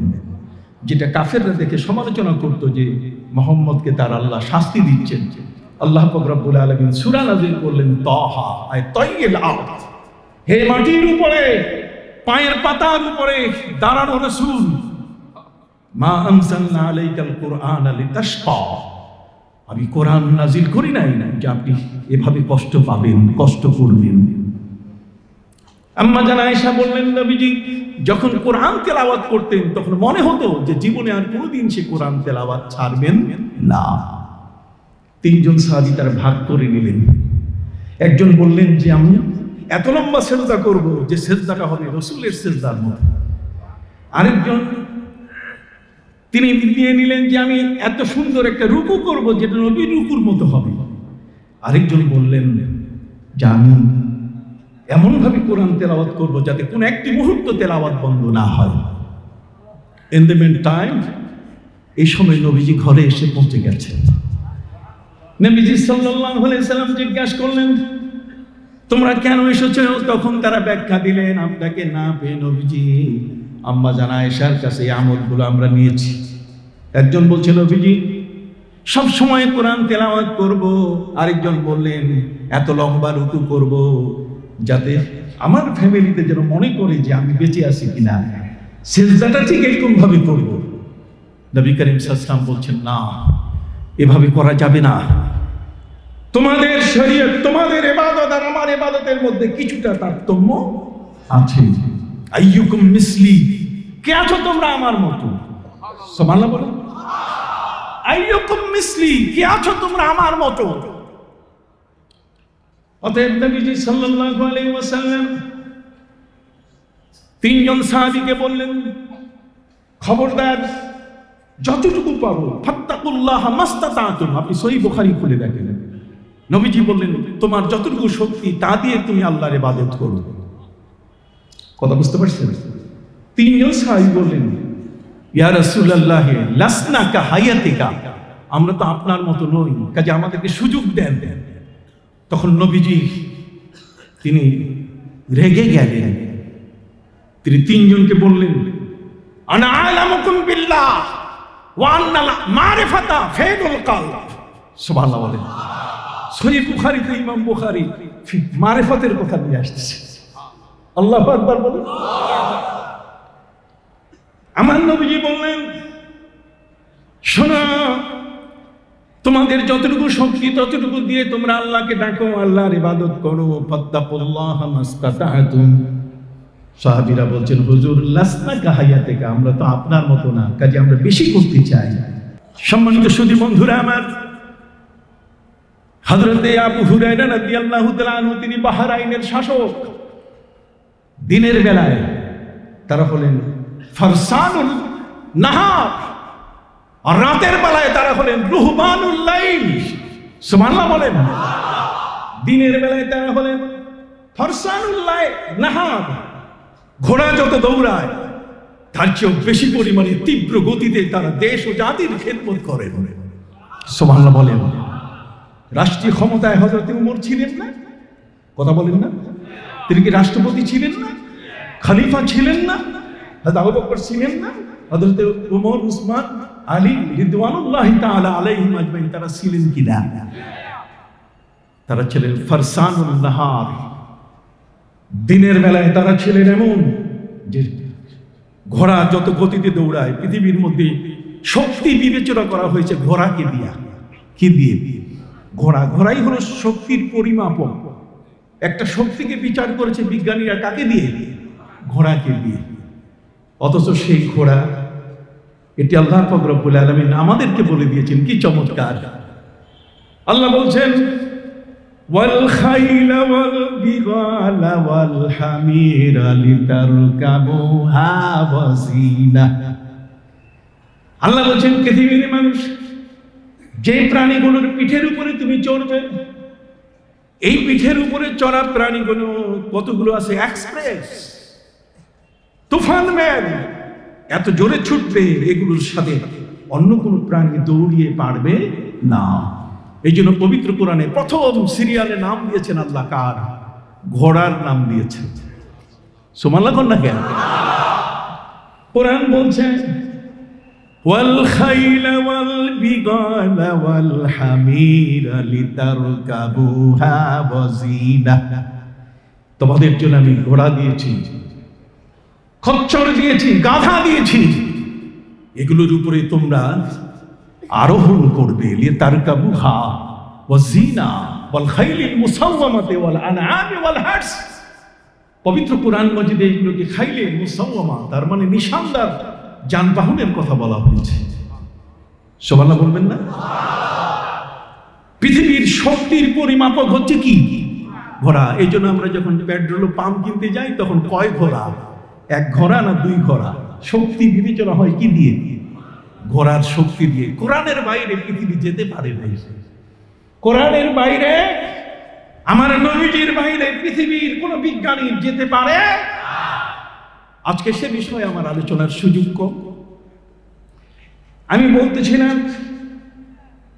যেটা কাফেররা দেখে সমালোচনা করত যে মুহাম্মদকে তার আল্লাহ শাস্তি দিচ্ছেন। আল্লাহ পাক রব্বুল আলামিন সূরা নাযিল করলেন, তাহা আয় তাইয়িল আরদ, হে মাটির উপরে পায়ের পাতার উপরে দাঁড়ানো রাসূল, মা আনজালনা আলাইকাল কুরআনা লিতাশকা, আমি কোরআন নাযিল করি নাই যে আপনি এভাবে কষ্ট পাবেন, কষ্ট করবেন। আম্মা জান আয়েশা বললেন, নবীজি যখন কোরআন তেলাওয়াত করতেন তখন মনে হতো যে জীবনে আর কোনোদিন সে কোরআন তেলাওয়াত ছাড়বেন না। তিনজন সাহাবী তার ভাগ করে নিলেন। একজন বললেন যে আমি এত লম্বা সিজদা করব যে সিজদাটা হবে রাসূলের সিজদার মতো। আরেকজন তিনি নিয়ে নিলেন যে আমি এত সুন্দর একটা রুকু করব যেটা নবীর রুকুর মতো হবে। আরেকজন বললেন যে আমি এমনভাবে কোরআন তেলাওয়াত করব যাতে কোনো একটি মুহূর্ত তেলাওয়াত বন্ধ না হয়। ইন দ্য মিন টাইম, এই সময় নবীজি ঘরে এসে পৌঁছে গেছেন। নবীজি সাল্লাল্লাহু আলাইহি সাল্লাম জিজ্ঞাসা করলেন, তোমরা কেন এসেছো? তখন তারা ব্যাখ্যা দিলেন, আপনাকে না পেয়ে নবীজি আম্মা জান আয়েশার কাছে এই আমলগুলো আমরা নিয়েছি। একজন বলছে নবীজি সব সময় কোরআন তেলাওয়াত করব, আরেকজন বললেন এত লম্বা রুকু করব যাতে আমার ফ্যামিলিতে যেন মনে করে যে আমি বেঁচে আছি কিনা, সিজদাটা ঠিক এরকম ভাবে করব। নবী করিম সাল্লাল্লাহু আলাইহি ওয়াসাল্লাম বলছেন, না, এভাবে করা যাবে না। তোমাদের শরীয়ত, তোমাদের ইবাদত আর আমার ইবাদতের মধ্যে কিছুটা তারতম্য আছে। আইয়ুকুম মিসলি, কে আছো তোমরা আমার মতো? সুবহানাল্লাহ বলো। আইয়ুকুম মিসলি, কে আছো তোমরা আমার মতো? অতএব নবীজি সাল্লাল্লাহু আলাইহি ওয়াসাল্লাম তিনজন সাহাবীকে বললেন, খবরদার যতটুকু পারো ফাত্তাকুল্লাহ মাস্তাতাতুম। আপনি সহিহ বুখারী খুলে দেখেন, নবীজি বললেন তোমার যতটুকু শক্তি তা দিয়ে তুমি আল্লাহর ইবাদত করো। কথা বুঝতে পারছেন? তিনজন সাহাবী বললেন, ইয়া রাসূলুল্লাহ লাসনা কা হায়াতিকা, আমরা তো আপনার মতো নই, কাজে আমাদেরকে সুযোগ দেন। তখন নবীজি তিনি রেগে গেলেন। তিনি তিনজনকে বললেন, আনা আ'লামুকুম বিল্লাহ ওয়া আন্নাল মারিফাতা ফায়দুল কলব। সুবহানাল্লাহ বলেন। সহিহ বুখারীতে ইমাম বুখারী মারিফাতের কথা নিয়ে আসছে। আল্লাহু আকবার বলেন। আমার নবীজি বললেন, শোনো, তোমাদের যতটুকু শক্তি ততটুকু দিয়ে তোমরা আল্লাহকে ডাকো, আল্লাহর ইবাদত করো। ফাত্তাকুল্লাহ মাসতাতা'তুম। সাহাবীরা বলছেন, হুজুর লাসনা কাহায়াতিকা, আমরা তো আপনার মতো না, কাজে আমরা বেশি করতে চাই। সম্মানিত সুধী বন্ধুরা আমার, হযরতে আবু হুরায়রা রাদিয়াল্লাহু তাআলা আনহু তিনি বাহরাইনের শাসক। দিনের বেলায় তারা হলেন ফারসানুল নাহার, আর রাতের বেলায় তারা হলেন রুহবানুল লাইল। সুবহানাল্লাহ বলেন। দিনের বেলায় তারা হলেন ফারসানুল নাহার, ঘোড়া যত দৌড়ায় তার চেয়েও বেশি পরিমাণে তীব্র গতিতে তারা দেশ ও জাতির খেদমত করেন। সুবহানাল্লাহ বলেন। রাষ্ট্রীয় ক্ষমতায় হযরত উমর ছিলেন না? কথা বলেন না? তিনি কি রাষ্ট্রপতি ছিলেন না? খলিফা ছিলেন না? হযরত আবু বকর ছিলেন না? হযরত উমর, উসমান, আলী রিদওয়ানুল্লাহি তাআলা আলাইহিম আজমাইন তারা ছিলেন কিনা? তারা ছিলেন ফারসানুন নাহার। দিনের বেলায় তারা ছিলেন এমন যে ঘোড়া যত গতিতে দৌড়ায়, পৃথিবীর মধ্যে শক্তি বিবেচনা করা হয়েছে ঘোড়াকে দিয়া। কি দিয়ে? ঘোড়াই হলো শক্তির পরিমাপক। একটা শক্তিকে বিচার করেছে বিজ্ঞানীরা কাকে দিয়ে? ঘোড়াকে দিয়ে। অথচ সেই ঘোড়া, এটি আল্লাহ পাক রব্বুল আলামিন আমাদেরকে বলে দিয়েছেন, কি চমৎকার। আল্লাহ বলছেন, ওয়াল খাইলা ওয়াল বিগালা ওয়াল হামিরা লিতারকাবুহা ওয়া জিনা। আল্লাহ বলছেন, পৃথিবীর মানুষ, যে প্রাণীগুলোর পিঠের উপরে তুমি চড়বে, এই পিঠের উপরে চড়া প্রাণীগুলো কতগুলো আছে? এক্সপ্রেস, তুফান ম্যান, এত জোরে ছুটবে, এগুলোর সাথে অন্য কোনো প্রাণী দৌড়িয়ে পারবে না। এই জন্য পবিত্র কোরআনে প্রথম সিরিয়ালে নাম দিয়েছেন আল্লাহ কার? ঘোড়ার নাম দিয়েছেন। সুবহানাল্লাহ কোন না কেন? কোরআন বলছে, ওয়াল খাইলা ওয়াল বিগালা ওয়াল হামিরা লিতারকাবুহা ওয়া জিনা। তোমাদের জন্য আমি ঘোড়া দিয়েছি, খচ্চর দিয়েছি, গাধা দিয়েছি, এগুলোর উপরে তোমরা আরোহণ করবে। লিতারকাবুহা ওয়া জিনা ওয়াল খাইলিল মুসাওয়ামাতি ওয়াল আনআমি ওয়াল হারস। পবিত্র কোরআন মাজিদে এগুলোকে খাইলে মুসাওয়ামা, তার মানে নিশানদার যানবাহনের কথা বলা হয়েছে। সুবহানাল্লাহ বলবেন না? পৃথিবীর শক্তির পরিমাপক হচ্ছে কি? ঘোড়া। এই জন্য আমরা যখন পেট্রোল পাম্প কিনতে যাই তখন কয় ঘোড়া? এক ঘোড়া না দুই ঘোড়া? শক্তি বিবেচনা হয় কি দিয়ে? ঘোড়ার শক্তি দিয়ে। কোরআনের বাইরে পৃথিবী যেতে পারে না। কোরআনের বাইরে, আমার নবীজির বাইরে পৃথিবীর কোন বিজ্ঞানী যেতে পারে? আজকে সে বিষয়ে আমার আলোচনার সুযোগ কম। আমি বলতেছিলাম,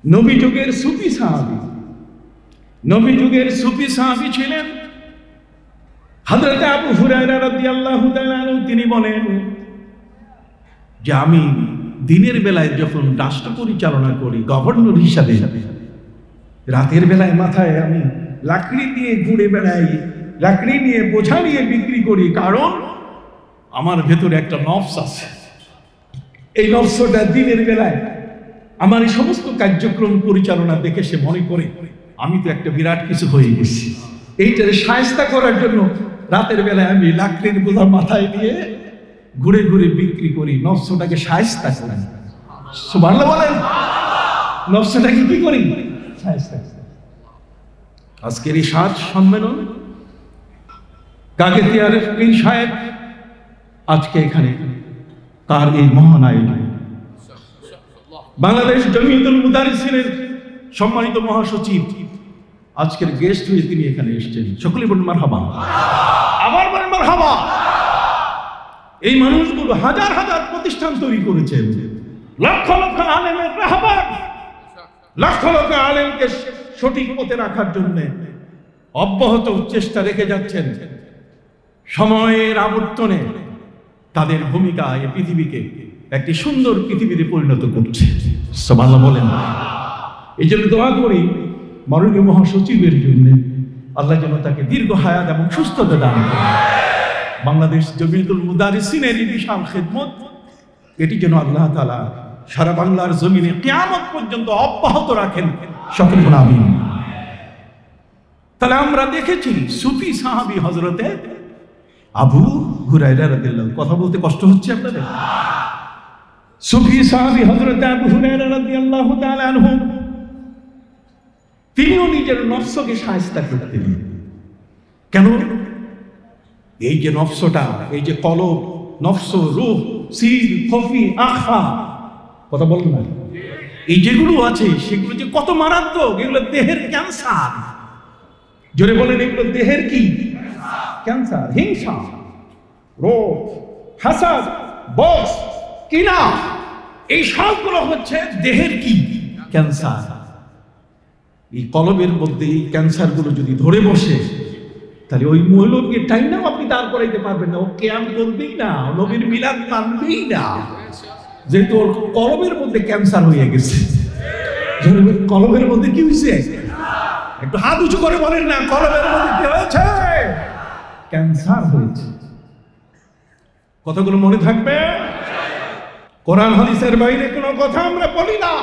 নবী যুগের সুফি সাহাবী, নবী যুগের সুফি সাহাবী ছিলেন হযরত আবু হুরায়রা রাদিয়াল্লাহু তাআলা আনহু। তিনি বলেন যে আমি দিনের বেলায় যখন রাষ্ট্র পরিচালনা করি গভর্নর হিসাবে, রাতের বেলায় মাথায় আমি লাকড়ি দিয়ে ঘুরে বেড়াই, লাকড়ি নিয়ে বোঝা নিয়ে বিক্রি করি, কারণ আমার ভেতরে একটা নফস আছে। এই নফসটা দিনের বেলায় আমার এই সমস্ত কার্যক্রম পরিচালনা দেখে সে মনে করে আমি তো একটা বিরাট কিছু হয়ে গেছি। এইটারে শায়েস্তা করার জন্য রাতের বেলায় আমি লাকড়ির বোঝা মাথায় নিয়ে ঘুরে ঘুরে বিক্রি করি, নফসটাকে শায়েস্তা করি। সুবহানাল্লাহ বলেন। নফসটাকে কি করি? শায়েস্তা করি। আজকের এই সাত সম্মেলন, কাগেতিয়ার পীর সাহেব আজকে এখানে তার এই মহান আয়োজন, বাংলাদেশ জমিয়তুল মুদারিসিনের সম্মানিত মহাসচিব আজকের গেস্ট হয়ে তিনি এখানে এসেছেন। সকলে বলুন মারহাবা। আবার বলেন মারহাবা। এই মানুষগুলো হাজার হাজার প্রতিষ্ঠান তৈরি করেছেন, লক্ষ লক্ষ আলেমের রাহবার, লক্ষ লক্ষ আলেমকে সঠিক পথে রাখার জন্য অব্যাহত চেষ্টা রেখে যাচ্ছেন। সময়ের আবর্তনে তাদের ভূমিকা এই পৃথিবীকে একটি সুন্দর পৃথিবীতে পরিণত করছে। সুবহানাল্লাহ বলেন। এই জন্য দোয়া করি মাননীয় মহাসচিবের জন্য, আল্লাহ যেন তাকে দীর্ঘ হায়াত এবং সুস্থতা দান করেন। বাংলাদেশ জমিয়তুল মুদারিসিনের এই বিশাল খেদমত, এটি যেন আল্লাহ তাআলা সারা বাংলার জমিনে কিয়ামত পর্যন্ত অব্যাহত রাখেন। সকলে বলুন আমিন। তাহলে আমরা দেখেছি সুফি সাহাবী হযরতে আবু হুরায়রা রাদিয়াল্লাহু, কথা বলতে কষ্ট হচ্ছে আপনাদের? সুফি সাহাবী হযরতে আবু হুরায়রা রাদিয়াল্লাহু তাআলা আনহু, তিনিও নিজের নফসকে শায়েস্তা করতেন। কেন? এই যে নফসটা, এই যে কলব, নফস, রূহ, সির, খফি, আখফা, কথা বলেন না, এই যেগুলো আছে সেগুলো যে কত মারাত্মক, এগুলো দেহের ক্যান্সার। জোরে বলেন, এগুলো দেহের কি ক্যান্সার? হিংসা, রোগ, হাসাদ, বস, কিনা, এই সবগুলো হচ্ছে দেহের কি ক্যান্সার। এই কলবের মধ্যে এই ক্যান্সার গুলো যদি ধরে বসে, তাহলে ওই মৌলবীর টাইম নাও আপনি দাঁড় করাইতে পারবেন না, ও কিয়াম করবেই না, নবীর মিলাদ মানবেই না, যেহেতু ওর কলবের মধ্যে ক্যান্সার হয়ে গেছে। কলবের মধ্যে কি হয়েছে? একটু হাত উঁচু করে বলেন না, কলবের মধ্যে কি হয়েছে? ক্যান্সার হয়েছে। কথাগুলো মনে থাকবে। কোরআন হাদিসের বাইরে কোনো কথা আমরা বলি না।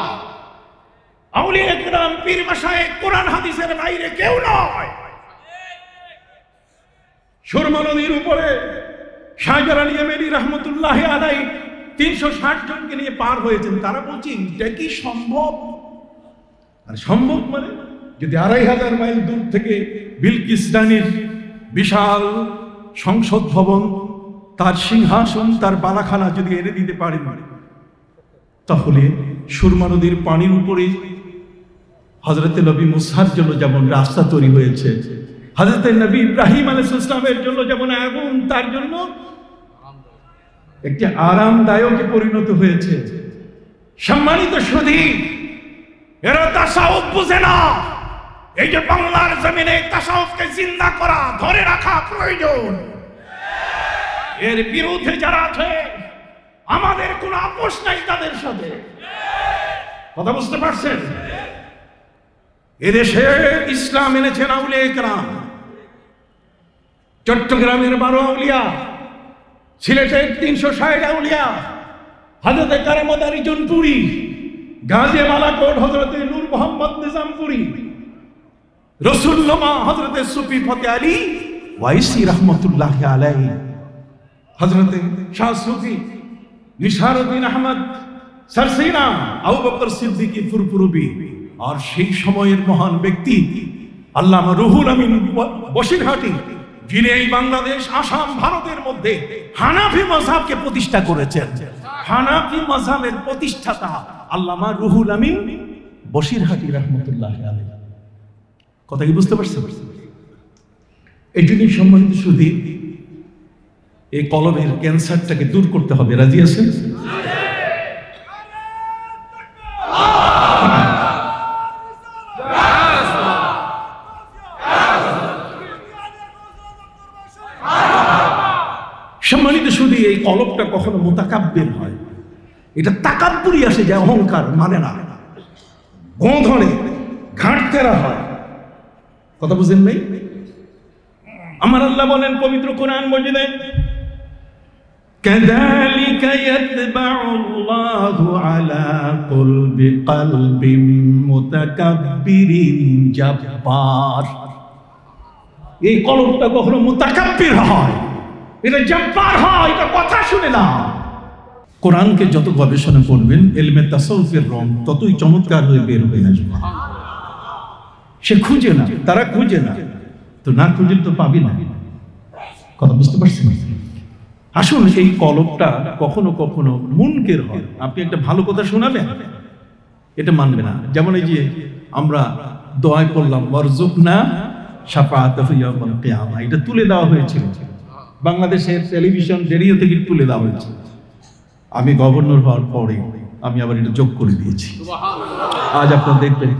আউলিয়া কিরাম, পীর মাশায়েখ কোরআন হাদিসের বাইরে কেউ নয়। সুরমা নদীর উপরে শাহজালাল ইয়ামানি রাহমাতুল্লাহি আলাইহি 360 জনকে নিয়ে পার হয়েছেন। তারা বলছেন এটা কি সম্ভব? আর সম্ভব মানে যদি 2500 মাইল দূর থেকে বিলকিস রানীর বিশাল সংসদ ভবন, তার সিংহাসন, তার বালাখানা যদি এনে দিতে পারেন, তাহলে সুরমা নদীর পানির উপরে হযরতে নবী মুসার জন্য যেমন রাস্তা তৈরি হয়েছে, হযরতে নবী ইব্রাহিম আলাইহিস সালামের জন্য যেমন আগুন তার জন্য একটি আরামদায়কে পরিণত হয়েছে। সম্মানিত সুধী, এরা তাসাউফ বুঝে না। এই যে বাংলার জমিনে তাসাউফকে জিন্দা করা, ধরে রাখা প্রয়োজন। এর বিরুদ্ধে যারা আছে, আমাদের কোনো আপোষ নাই তাদের সাথে। কথা বুঝতে পারছেন? এদেশে ইসলাম এনেছেন আউলিয়া কেরাম। চট্টগ্রামের 12 আউলিয়া, সিলেটের 360 আউলিয়া, হযরতে কারামত আলী জনপুরি, গাজী বালাকোট হযরতে নূর মোহাম্মদ নিজামপুরি, রসুল্লাহ হযরতে সুফি ফতে আলী ওয়াইসি রহমতুল্লাহি আলাইহি, হযরতে শাহ সুফি নিসারউদ্দিন আহমদ সরসিনা, আবু বকর সিদ্দিকী ফুরফুরবি, আর সেই সময়ের মহান ব্যক্তি আল্লামা রুহুল আমিন বসিরহাটি, যিনি এই বাংলাদেশ, আসাম, ভারতের মধ্যে হানাফি মাযহাবকে প্রতিষ্ঠা করেছেন। হানাফি মাযহাবের প্রতিষ্ঠাতা আল্লামা রুহুল আমিন বসিরহাটি রাহমাতুল্লাহি আলাইহি। কথা কি বুঝতে পারছেন? এই জন্যই সম্মানিত সুধী, এই কলবের ক্যান্সারটাকে দূর করতে হবে। রাজি আছেন? সম্মানিত সুধী, এই কলবটা কখনো মুতাকাব্বির হয়, এটা তাকাব্বুরি আসে যায়, অহংকার মানে না, গোঁ ধরে ঘাটতেরা হয়। কথা বুঝেন নাই? আমার আল্লাহ বলেন পবিত্র কোরআন মজিদে, কাযালিকা ইয়াতবাউল্লাহু আলা কুলবি কলবিন মুতাকাব্বিরিন জাব্বার। এই কলবটা কখনো মুতাকাব্বির হয়, এটা জাব্বার হয়, এটা কথা শুনে না। কোরআনকে যত গবেষণা করবেন, ইলমে তাসাউফের রং ততই চমৎকার হয়ে বের হয়ে আসবে। সে খুঁজে না, তারা খুঁজে না, তো না খুঁজে তো পাবি না। কথা বুঝতে পারছেন? আসুন, এই কলবটা কখনো কখনো মুনকের হয়। আপনি একটা ভালো কথা শোনাবেন, এটা মানবে না। যেমন এই যে আমরা দোয়ায় পড়লাম, ওয়ারজুকনা শাফাআতাহু ইয়াউমাল কিয়ামা, এটা তুলে দেওয়া হয়েছিল, বাংলাদেশের টেলিভিশন রেডিও থেকে তুলে দেওয়া হয়েছে। আমি গভর্নর হওয়ার পরে আমি আবার এটা যোগ করে দিয়েছি। আজ আপনারা দেখবেন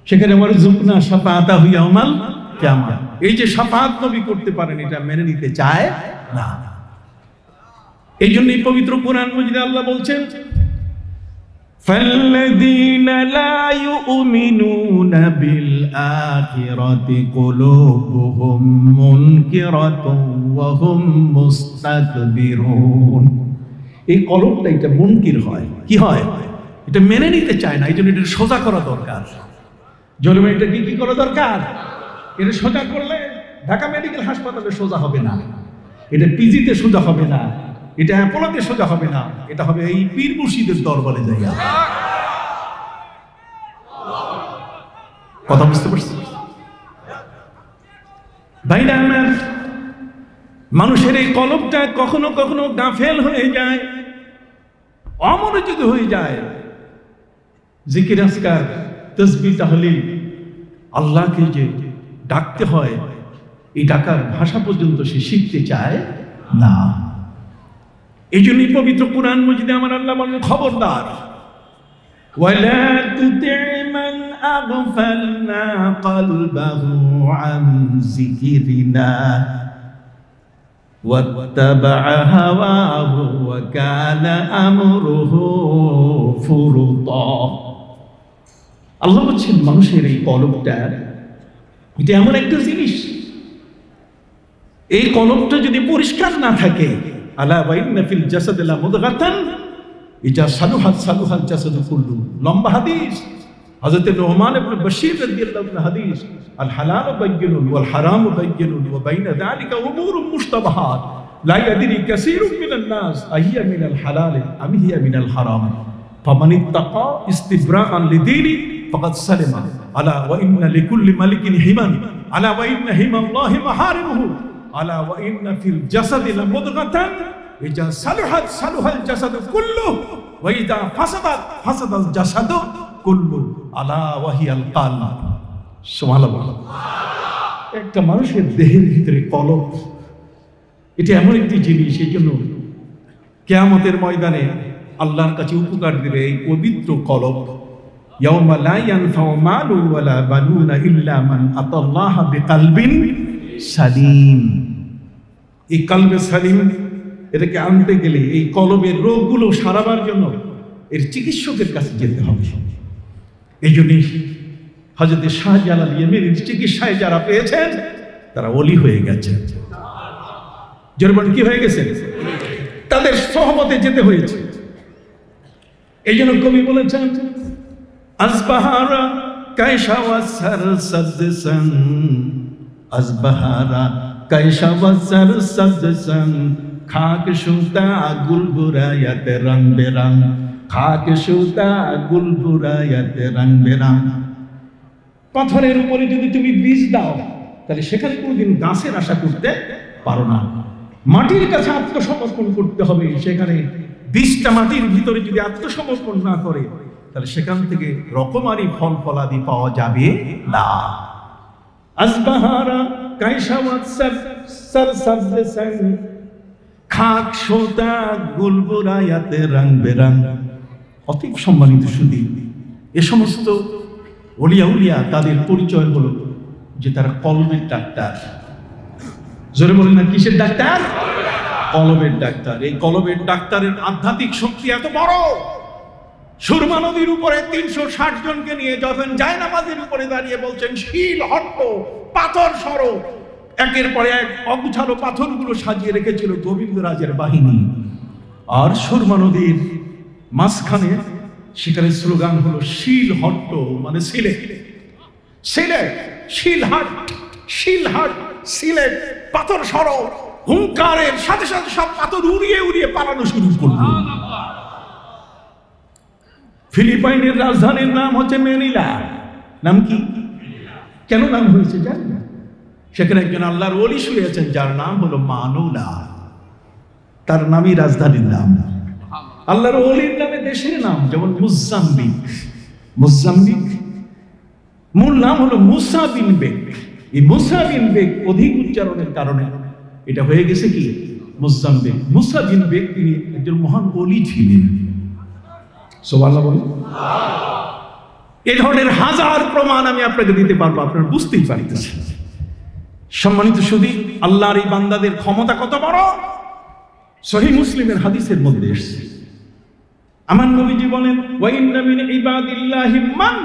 সেখানে আমার জুকনা শাফাআতা হুয়া উমাল কিয়ামা, এই যে শাফাআত নবী করতে পারেন এটা মেনে নিতে চায় না। এই জন্যই পবিত্র কোরআন মজিদে আল্লাহ বলছেন فَالَّذِينَ لَا يُؤْمِنُونَ بِالْآخِرَةِ قُلُوبُهُمْ مُنْكِرَةٌ وَهُمْ مُسْتَكْبِرُونَ। এই কলবটা এটা মুনকির হয়, কি হয়? এটা মেনে নিতে চায় না। এই জন্য এটা সোজা করা দরকার। জলমে এটা কি করা দরকার? এটা সোজা করলে ঢাকা মেডিকেল হাসপাতালে সোজা হবে না, এটা পিজিতে সোজা হবে না, এটা অ্যাপোলোতে সোজা হবে না, এটা হবে এই পীর মুর্শিদের দরবারে যাইয়া। কথা বুঝতে পারছি ভাইরা আমার? মানুষের এই কলবটা কখনো কখনো গাফেল হয়ে যায়, অমনোযোগী হয়ে যায়। জিকির আজকার তাসবিহ তাহলিল আল্লাহকে যে ডাকতে হয়, এই ডাকার ভাষা পর্যন্ত সে শিখতে চায় না। এই জন্যই পবিত্র কোরআন মজিদে আমার আল্লাহ বলেন খবরদার, ওয়ালা তুতি' মান আগফালনা কলবাহু আন যিকরিনা ওয়াত্তাবা'a হাওয়াহু ওয়া কানা আমরুহু ফুরুতা। আল্লাহ বলছেন মানুষের এই কলবটা এটা এমন একটা জিনিস, এই কলবটা যদি পরিষ্কার না থাকে, আলা ওয়া ইন্না ফিল জাসাদি লা মুদগাতান ইজা সালুহাত সালুহাল জাসাদু কুল্লু। লম্বা হাদিস, হযরত নুমান ইবনে বশীর রাদিয়াল্লাহু আনহু হাদিস, আল হালাল বায়্যিনুন ওয়াল হারাম বায়্যিনুন ওয়া বাইনা যালিকা উমুরুন মুশতাবাহাত লা ইয়াদরি কাসীরুম মিনান নাস আহিয়া মিনাল হালাল আম হিয়া মিনাল হারাম ফামান ইত্তাকা ইস্তিবরাআন লিদীনি ফাকাদ সালামা। আলা ওয়া ইন্না লিকুল্লি মালিকিন হিমান আলা ওয়া ইন্না হিমাল্লাহি মাহারিমুহু আলা ওয়া ইন্না ফিল জাসাদি লা মুদগাতান ইজা সালুহাত সালুহাল জাসাদু কুল্লু ওয়া ইজা ফাসাদাত ফাসাদাল জাসাদু কুল্লু আলা ওয়া হিয়াল কালব। সুবহানাল্লাহ। একটা মানুষের দেহের ভিতরে কলব, এটা এমন একটি জিনিস, এই জন্য কিয়ামতের ময়দানে আল্লাহর কাছে উপকার দিবে এই পবিত্র কলব। ইয়াউমা লা ইয়ানফাউ মালু ওয়ালা বানুনা ইল্লা মান আতাল্লাহা বিকালবিন সালিম। এই কালবে সালিম এটাকে আনতে গেলে এই কলবের রোগগুলো সারাবার জন্য এর চিকিৎসকের কাছে যেতে হবে। এই জন্যই হযরত শাহজালাল ইয়েমেনের চিকিৎসায় যারা পেয়েছেন তারা ওলি হয়ে গেছে। জরবান কি হয়ে গেছে? তাদের সহমতে যেতে হয়েছে। এই জন্য কবি বলেছেন আসবাহারা কায়সা ওয়াসার সাদসান, আসবাহারা কায়সা ওয়াসার সাদসান, খাক সুতা গুলবুরায়াত রং বেরং, খাক সুতা গুলবুরায়াত রং বেরং। পাথরের উপরে যদি তুমি বীজ দাও তাহলে সেখানে কোনোদিন গাছের আশা করতে পারো না। মাটির কাছে আত্মসমর্পণ করতে হবে, সেখানে বীজটা মাটির ভিতরে যদি আত্মসমর্পণ না করে তাহলে সেখান থেকে রকমারি ফল ফলাদি পাওয়া যাবে না। আসবাহারা কায়সা ওয়াসার সাদসান, খাক সুতা গুলবুরায়াত রং বেরং। অতি সম্মানিত সুধী, এ সমস্ত ওলিয়া উলিয়া তাদের পরিচয় হলো যে তারা কলবের ডাক্তার। জোরে বলেন না, কিসের ডাক্তার? কলবের ডাক্তার। এই কলবের ডাক্তারের আধ্যাত্মিক শক্তি এত বড়, সুরমা নদীর উপরে ৩৬০ জনকে নিয়ে যখন জায়নামাজের উপরে দাঁড়িয়ে বলছেন শিল হট্ট পাথর সরো, একের পরে এক অগুছালো পাথরগুলো সাজিয়ে রেখেছিল গোবিন্দরাজের বাহিনী। আর সুরমা নদীর মাঝখানে সেখানে স্লোগান হলো শিল হট্ট, মানে সিলেট, সিলেট, শিলহাট, শিলহাট, সিলেট, পাথর সরো। হুঙ্কারের সাথে সাথে সব পাথর উড়িয়ে উড়িয়ে পালানো শুরু করলো। ফিলিপাইনের রাজধানীর নাম হচ্ছে ম্যানিলা। নাম কি? কেন নাম হয়েছে জানেন না? সেখানে একজন আল্লাহর ওলি শুয়ে আছেন যার নাম হলো মানুলা, তার নামই রাজধানীর নাম। আল্লাহর ওলির নামে দেশের নাম, যেমন মুজাম্বিক। মুজাম্বিক মূল নাম হলো মুসা বিন বেক। এই মুসা বিন বেক অধিক উচ্চারণের কারণে এটা হয়ে গেছে কি মুসা বিন বেগ, তিনি একজন মহান ওলি ছিলেন। সুবহানাল্লাহ বলেন। এই ধরনের হাজার প্রমাণ আমি আপনাকে দিতে পারবো, আপনারা বুঝতেই পারতেছেন। সম্মানিত সুধী, আল্লাহর এই বান্দাদের ক্ষমতা কত বড়। সহিহ মুসলিমের হাদিসের মধ্যে এসেছে, আমার নবীজি বলেন, ওয়া ইন্না মিন ইবাদিল্লাহি মান,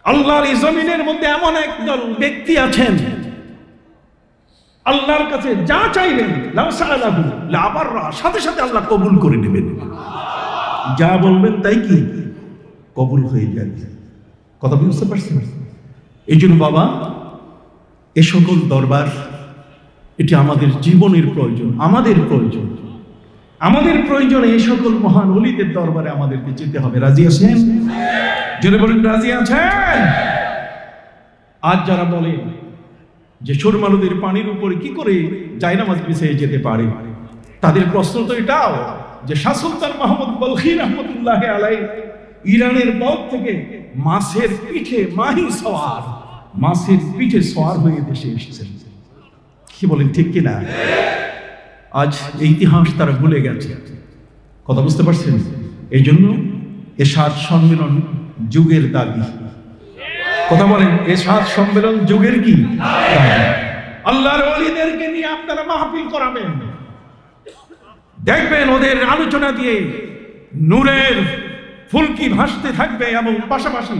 আল্লাহর এই জমিনের মধ্যে এমন একদল ব্যক্তি আছেন, আল্লাহর কাছে যা চাইবেন লাউ সাআলাহু লা বাররা, সাথে সাথে আল্লাহ কবুল করে নেবেন। যা বলবেন তাই কি কবুল হয়ে যাবে। কথা বুঝতে পারছেন? এই জন্য বাবা, এ সকল দরবার, এটি আমাদের জীবনের প্রয়োজন, আমাদের প্রয়োজন, আমাদের প্রয়োজনে এই সকল মহান ওলিদের দরবারে আমাদেরকে যেতে হবে। রাজি আছেন? জোরে বলেন, রাজি আছেন? আজ যারা বলে যে সুরমা নদীর পানির উপরে কি করে জায়নামাজ বিছিয়ে যেতে পারে, তাদের প্রশ্ন তো এটাও যে শাহ সুলতান মাহমুদ বলখি রহমতুল্লাহ আলাইহি ইরানের বক থেকে মাছের পিঠে মাছের পিঠে সওয়ার হয়ে দেশে এসেছেন। কি বলেন, ঠিক কিনা? আজ এই ইতিহাস তারা ভুলে গেছে। কথা বুঝতে পারছেন? এই জন্য এ ৭ সম্মেলন যুগের দাবি। কথা বলেন, এ ৭ সম্মেলন যুগের কি দাবি। আল্লাহর ওলিদেরকে নিয়ে আপনারা মাহফিল করাবেন, দেখবেন ওদের আলোচনা দিয়ে নূরের ফুলকি ভাসতে থাকবে, এবং পাশাপাশি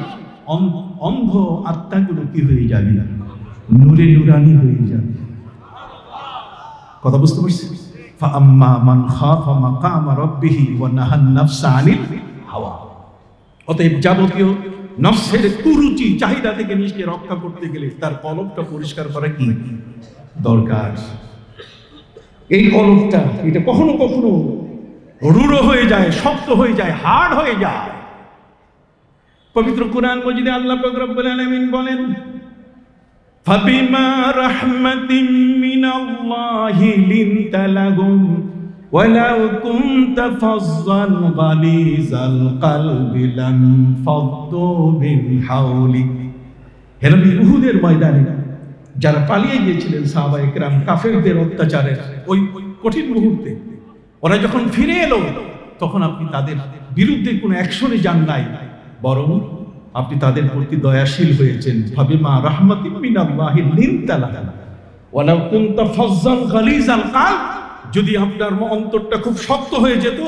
অন্ধ আত্মাগুলো কি হয়ে যাবে, নূরে নূরানি হয়ে যাবে। কথা বুঝতে পারছেন? ফাআম্মা মান খাফা মাকামা রাব্বিহি ওয়া নাহান নাফসা আনিল হাওয়া। অতএব যাবতীয় নফসের কুরুচি চাহিদা থেকে নিজেকে রক্ষা করতে গেলে তার কলবটা পরিষ্কার করা কি দরকার। এই কলবটা, এটা কখনো কখনো রূঢ় হয়ে যায়, শক্ত হয়ে যায়, হার্ড হয়ে যায়। পবিত্র কুরআন মজিদে আল্লাহ পাক রব্বুল আলামিন বলেন, ফাবিমা রাহমাতিন মিনাল্লাহি লিনতা লাহুম ওয়ালাউ কুনতা ফাজ্জান গালিজাল কলবি লাম ফাদ্দু মিন হাওলিক। হে নবী, উহুদের ময়দানে যারা পালিয়ে গিয়েছিলেন সাহাবায়ে কেরাম কাফেরদের অত্যাচারের ওই কঠিন মুহূর্তে, ওরা যখন ফিরে এলো, তখন আপনি তাদের বিরুদ্ধে কোনো অ্যাকশনে যান নাই, বরং আপনি তাদের প্রতি দয়াশীল হয়েছেন। ফাবিমা রাহমাতিন মিনাল্লাহি লিনতা লাহুম ওয়ালাউ কুনতা ফাজ্জান গালিজাল কলব, যদি আপনার অন্তরটা খুব শক্ত হয়ে যেত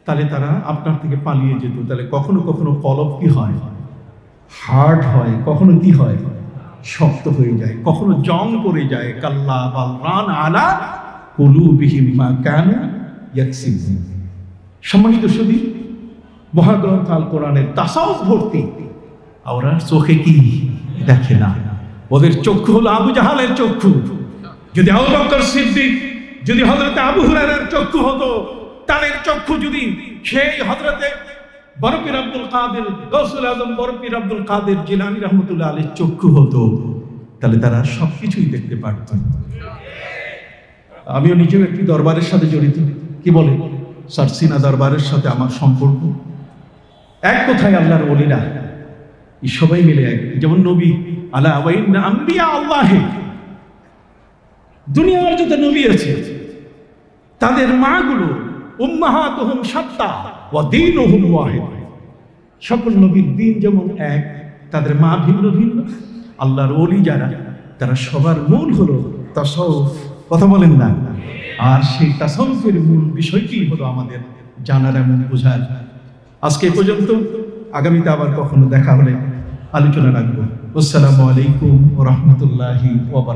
তাহলে তারা আপনার থেকে পালিয়ে যেত। তাহলে কখনো কখনো কলব কি হয়, হার্ড হয়, কখনো কি হয়, শক্ত হয়ে যায়, কখনো জং পড়ে যায়। কাল্লা বাল রান আলা কুলুবিহিম মা কানু ইয়াকসিবুন। সম্মানিত সুধী, মহাগ্রন্থ আল কোরআনের তাসাউফ ভর্তি, ওরা চোখে কি দেখে না, ওদের চক্ষু হলো আবু জাহালের চক্ষু। যদি আবু বকর সিদ্দিক, যদি হযরত আবু হুরায়রার চক্ষু হতো, তাদের চক্ষু যদি সেই হযরতে বরপীর আব্দুল কাদের, গৌসুল আজম বরপীর আব্দুল কাদের জিলানী রাহমাতুল্লাহ আলাইহির চক্ষু হতো, তাহলে তারা সবকিছুই দেখতে পারত। আমিও নিজেও একটি দরবারের সাথে জড়িত। কি বলে, সারসিনা দরবারের সাথে আমার সম্পর্ক। এক কথায় আল্লাহর ওলিরা সবাই মিলে এক, যেমন নবী আলা ওয়া ইন্না আম্বিয়া আল্লাহ, দুনিয়ার যত নবী আছে তাদের মাগুলো উম্মাহাতুহুম শাত্তা ওয়া দীনুহুম ওয়াহিদ। সকল নবীর দিন যেমন এক, তাদের মা ভিন্ন ভিন্ন। আল্লাহর ওলি যারা, তারা সবার মূল হলো তাসাউফ। কথা বলেন না? আর সেই তাসাউফের মূল বিষয়টি হলো আমাদের জানার এবং বোঝার। আজকে পর্যন্ত, আগামীতে আবার কখনো দেখা হলে আলোচনা রাখবো। আসসালামু আলাইকুম ওয়া রাহমাতুল্লাহি ওয়া বারাকাতুহু।